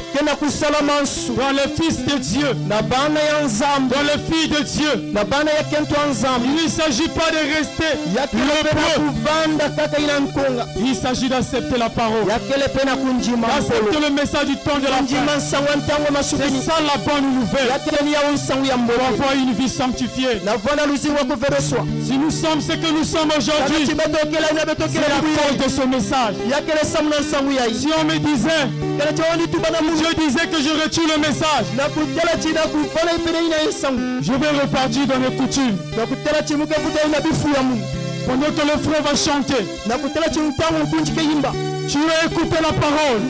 Dans les fils de Dieu, dans les filles de Dieu, il ne s'agit pas de rester lépreux. Il s'agit d'accepter la parole, d'accepter le message du temps de la fin. C'est ça la bonne nouvelle. Pour avoir une vie sanctifiée. Si nous sommes ce que nous sommes aujourd'hui, c'est à cause de ce message. Si on me disait, Dieu disait que je retire le message, je vais repartir dans les coutumes. Pendant que le frère va chanter, tu vas écouter la parole.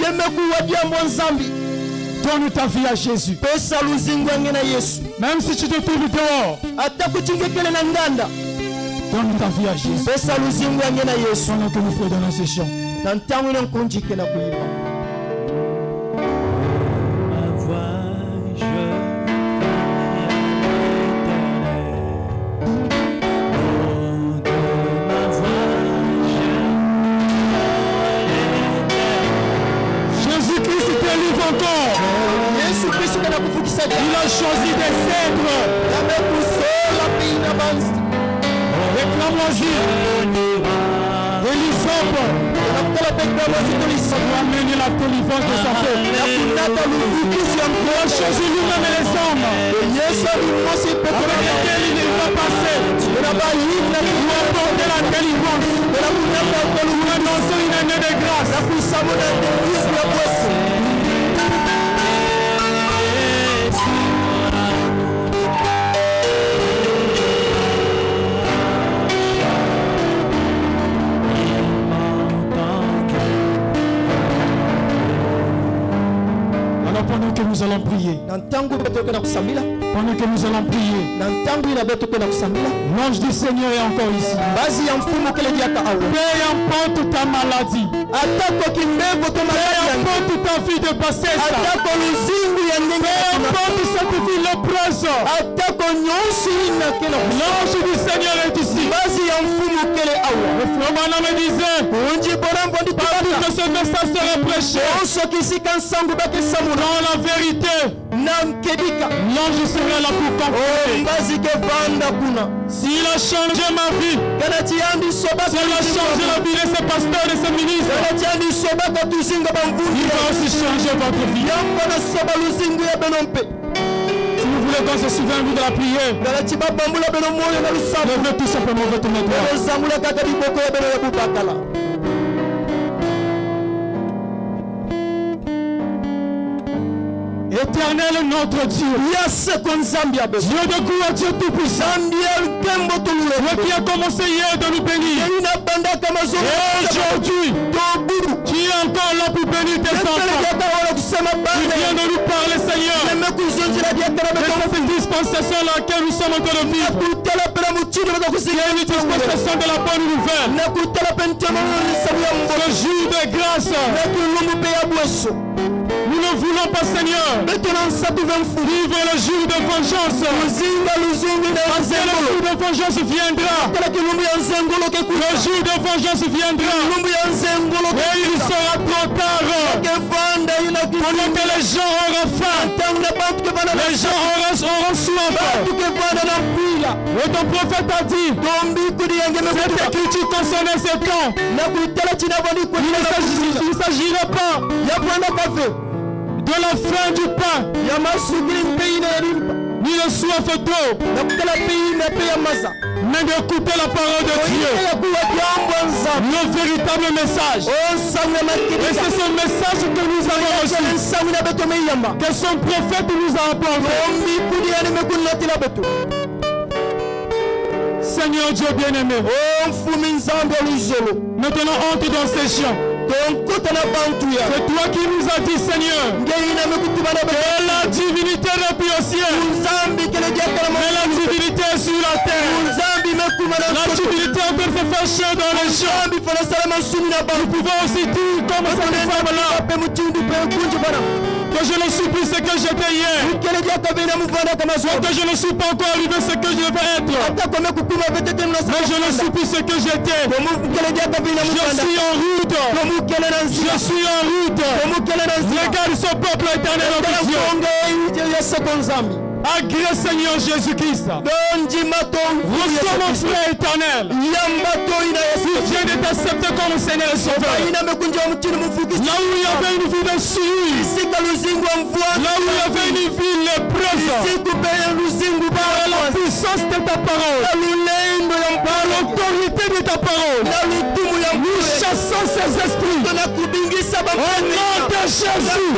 Donne ta vie à Jésus. Même si tu te trouves dehors, donne ta vie à Jésus. Pendant que nous faisons dans la session. Jésus-Christ te livre encore. Il a choisi des cèdres. Réclame-lui. Et l'hysope. Pour amener la délivrance de sa faute. Il a choisi lui-même les hommes. Avec lesquels il va passer. Pour apporter la délivrance. Pour annoncer une année de grâce. Alors pendant que nous allons prier, pendant que nous allons prier, l'ange du Seigneur est encore ici. Peu importe ta maladie, peu importe ta vie de passage, peu importe cette vie lépreuse, l'ange du Seigneur est ici. Le frère Branham me disait, partout que ce message sera prêché, dans la vérité, l'ange sera là pour comprendre. S'il a changé ma vie, s'il a changé la vie de ses pasteurs et de ses ministres, il va aussi changer votre vie. Si vous voulez qu'on se souvienne de la prière, levez tout simplement votre main droite. Éternel notre Dieu, Dieu de gloire, Dieu tout-puissant, Dieu qui a commencé hier de nous bénir, et aujourd'hui, tu es encore là pour bénir tes enfants. Tu viens de nous parler, Seigneur, de cette dispensation dans laquelle nous sommes en train de vivre. C'est une dispensation de la bonne nouvelle. Ce jour de grâce, nous ne voulons pas, Seigneur, vivre le jour de vengeance. Parce que le jour de vengeance viendra. Le jour de vengeance viendra. Et il sera trop tard. Pendant que les gens auront faim, les gens auront soif. Et ton prophète a dit, cette écriture concernait ce temps. Il ne s'agirait pas de la fin du pain, ni de soif d'eau, mais d'écouter la parole de Dieu, le véritable message. Et c'est ce message que nous avons reçu, que son prophète nous a apporté. Seigneur Dieu bien-aimé, maintenant entre dans ces champs. C'est toi qui nous as dit, Seigneur, que la divinité n'est plus au ciel, mais la divinité est sur la terre. La divinité est en train de se faire chaud dans les champs. Nous pouvons aussi dire, comme cette femme-là, que je ne suis plus ce que j'étais hier, que je ne suis pas encore arrivé ce que je devais être, mais je ne suis plus ce que j'étais. Je suis en route. Je suis en route. Regarde ce peuple éternel en vision. Agrée Seigneur Jésus-Christ. Reçois mon frère éternel. Tu viens de t'accepter comme Seigneur et Sauveur. Là où il y avait une vie de suie, là où il y avait une vie lépreuse, par la puissance de ta parole, par l'autorité de ta parole, nous chassons ces esprits. Au nom de Jésus,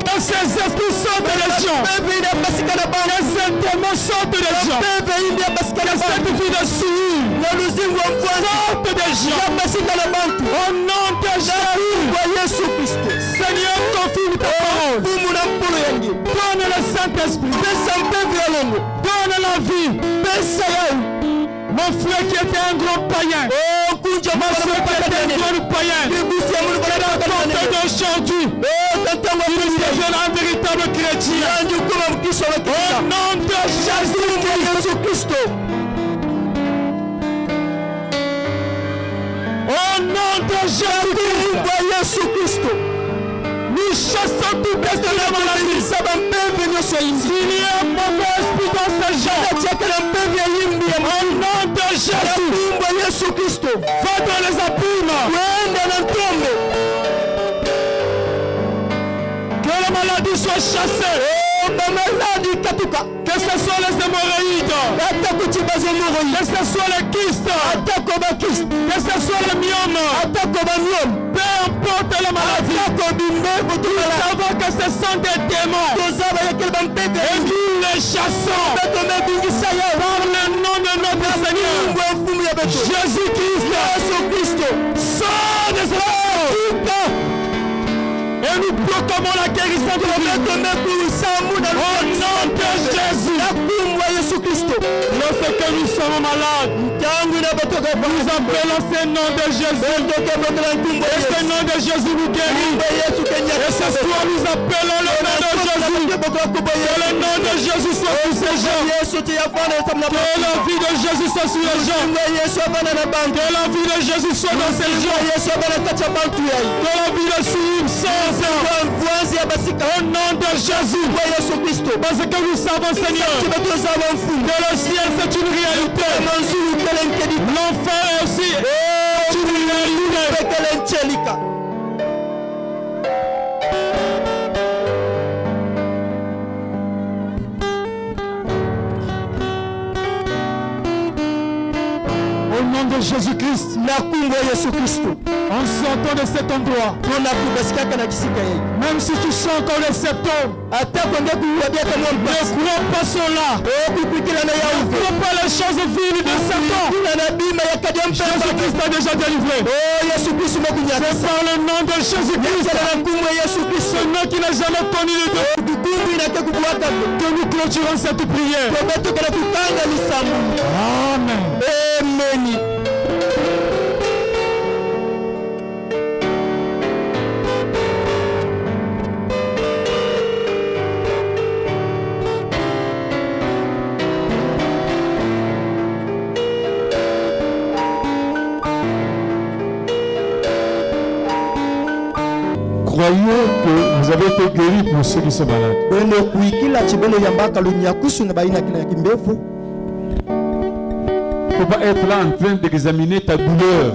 que ces esprits sortent des gens, que ces démons sortent des gens, que cette vie de suie sorte des gens. Au nom de Jésus, Seigneur, confirme ta parole. Donne le Saint-Esprit, donne la vie. Mon frère qui était un grand païen, mon frère qui était un grand païen, d'aujourd'hui, il devient un véritable chrétien. Au nom de Jésus-Christ. Au nom de Jésus-Christ. Nous chassons toute esprit de maladie. S'il y a un mauvais esprit dans ces gens, au nom de Jésus, va dans les abîmes. Que la maladie soit chassée. Que ce soit les hémorroïdes, que ce soit les kystes, que ce soit les myomes, peu importe la maladie, nous savons que ce sont des démons et nous les chassons par le nom de notre Seigneur Jésus-Christ. Sors des esprits et nous proclamons la guérison de Dieu. Au nom de Jésus. Lorsque nous sommes malades, nous appelons ce nom de Jésus. Et ce nom de Jésus nous guérit. Et ce soir nous appelons le nom de Jésus. Que le nom de Jésus soit sur ces gens. Que la vie de Jésus soit sur les gens. Que la vie de Jésus soit dans ces gens. Que la vie de substance. Au nom de Jésus. Parce que nous savons, Seigneur, que le ciel c'est une réalité. L'enfer est aussi une réalité. Au nom de Jésus-Christ, en sortant de cet endroit, même si tu sens encore les symptômes, ne crois pas cela. Ne crois pas les choses vives de Satan. Jésus-Christ t'a déjà délivré. C'est par le nom de Jésus-Christ, ce nom qui n'a jamais connu le Dieu, que nous clôturons cette prière. Amen. Amen. Croyez que vous avez été guéris pour ceux qui sont malades. Il ne faut pas être là en train d'examiner ta douleur.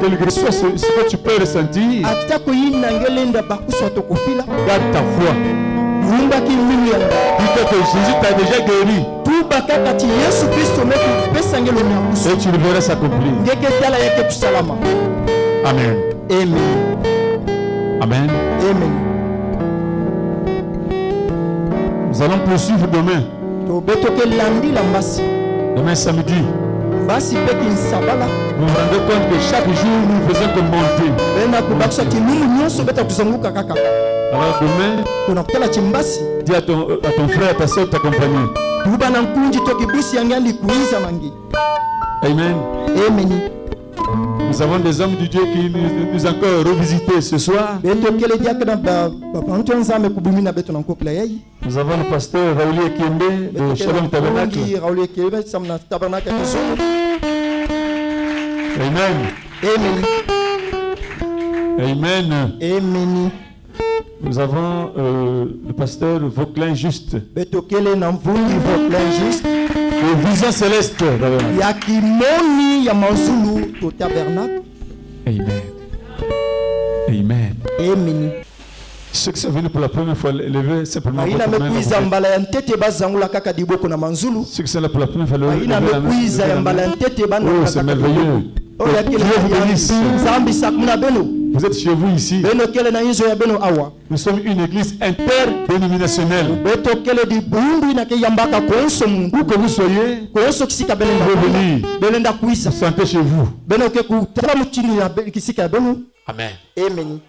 Quel que soit ce que tu peux ressentir, garde ta foi. Dis-toi que Jésus t'a déjà guéri. Et tu le verras s'accomplir. Amen. Amen. Amen. Amen. Nous allons poursuivre demain. Demain samedi. Vous vous rendez compte que chaque jour nous faisons que monter. Alors demain, dis à ton frère, à ta soeur de t'accompagner. Amen. Amen. Nous avons des hommes du Dieu qui nous ont encore revisité ce soir. Nous avons le pasteur Raoul Ekembe de Shalom Tabernacle. Amen. Amen. Amen. Amen. Nous avons le pasteur Vauclin Juste. Le vision céleste. Amen. Amen. Amen. Ceux qui sont venus pour la première fois, levez simplement votre main. Ceux qui sont là pour la première fois, levez la main. Oh, c'est merveilleux. Dieu vous bénisse. Vous êtes chez vous ici. Nous sommes une église interdénominationnelle. Où que vous soyez, revenez. Sentez chez vous. Amen. Amen.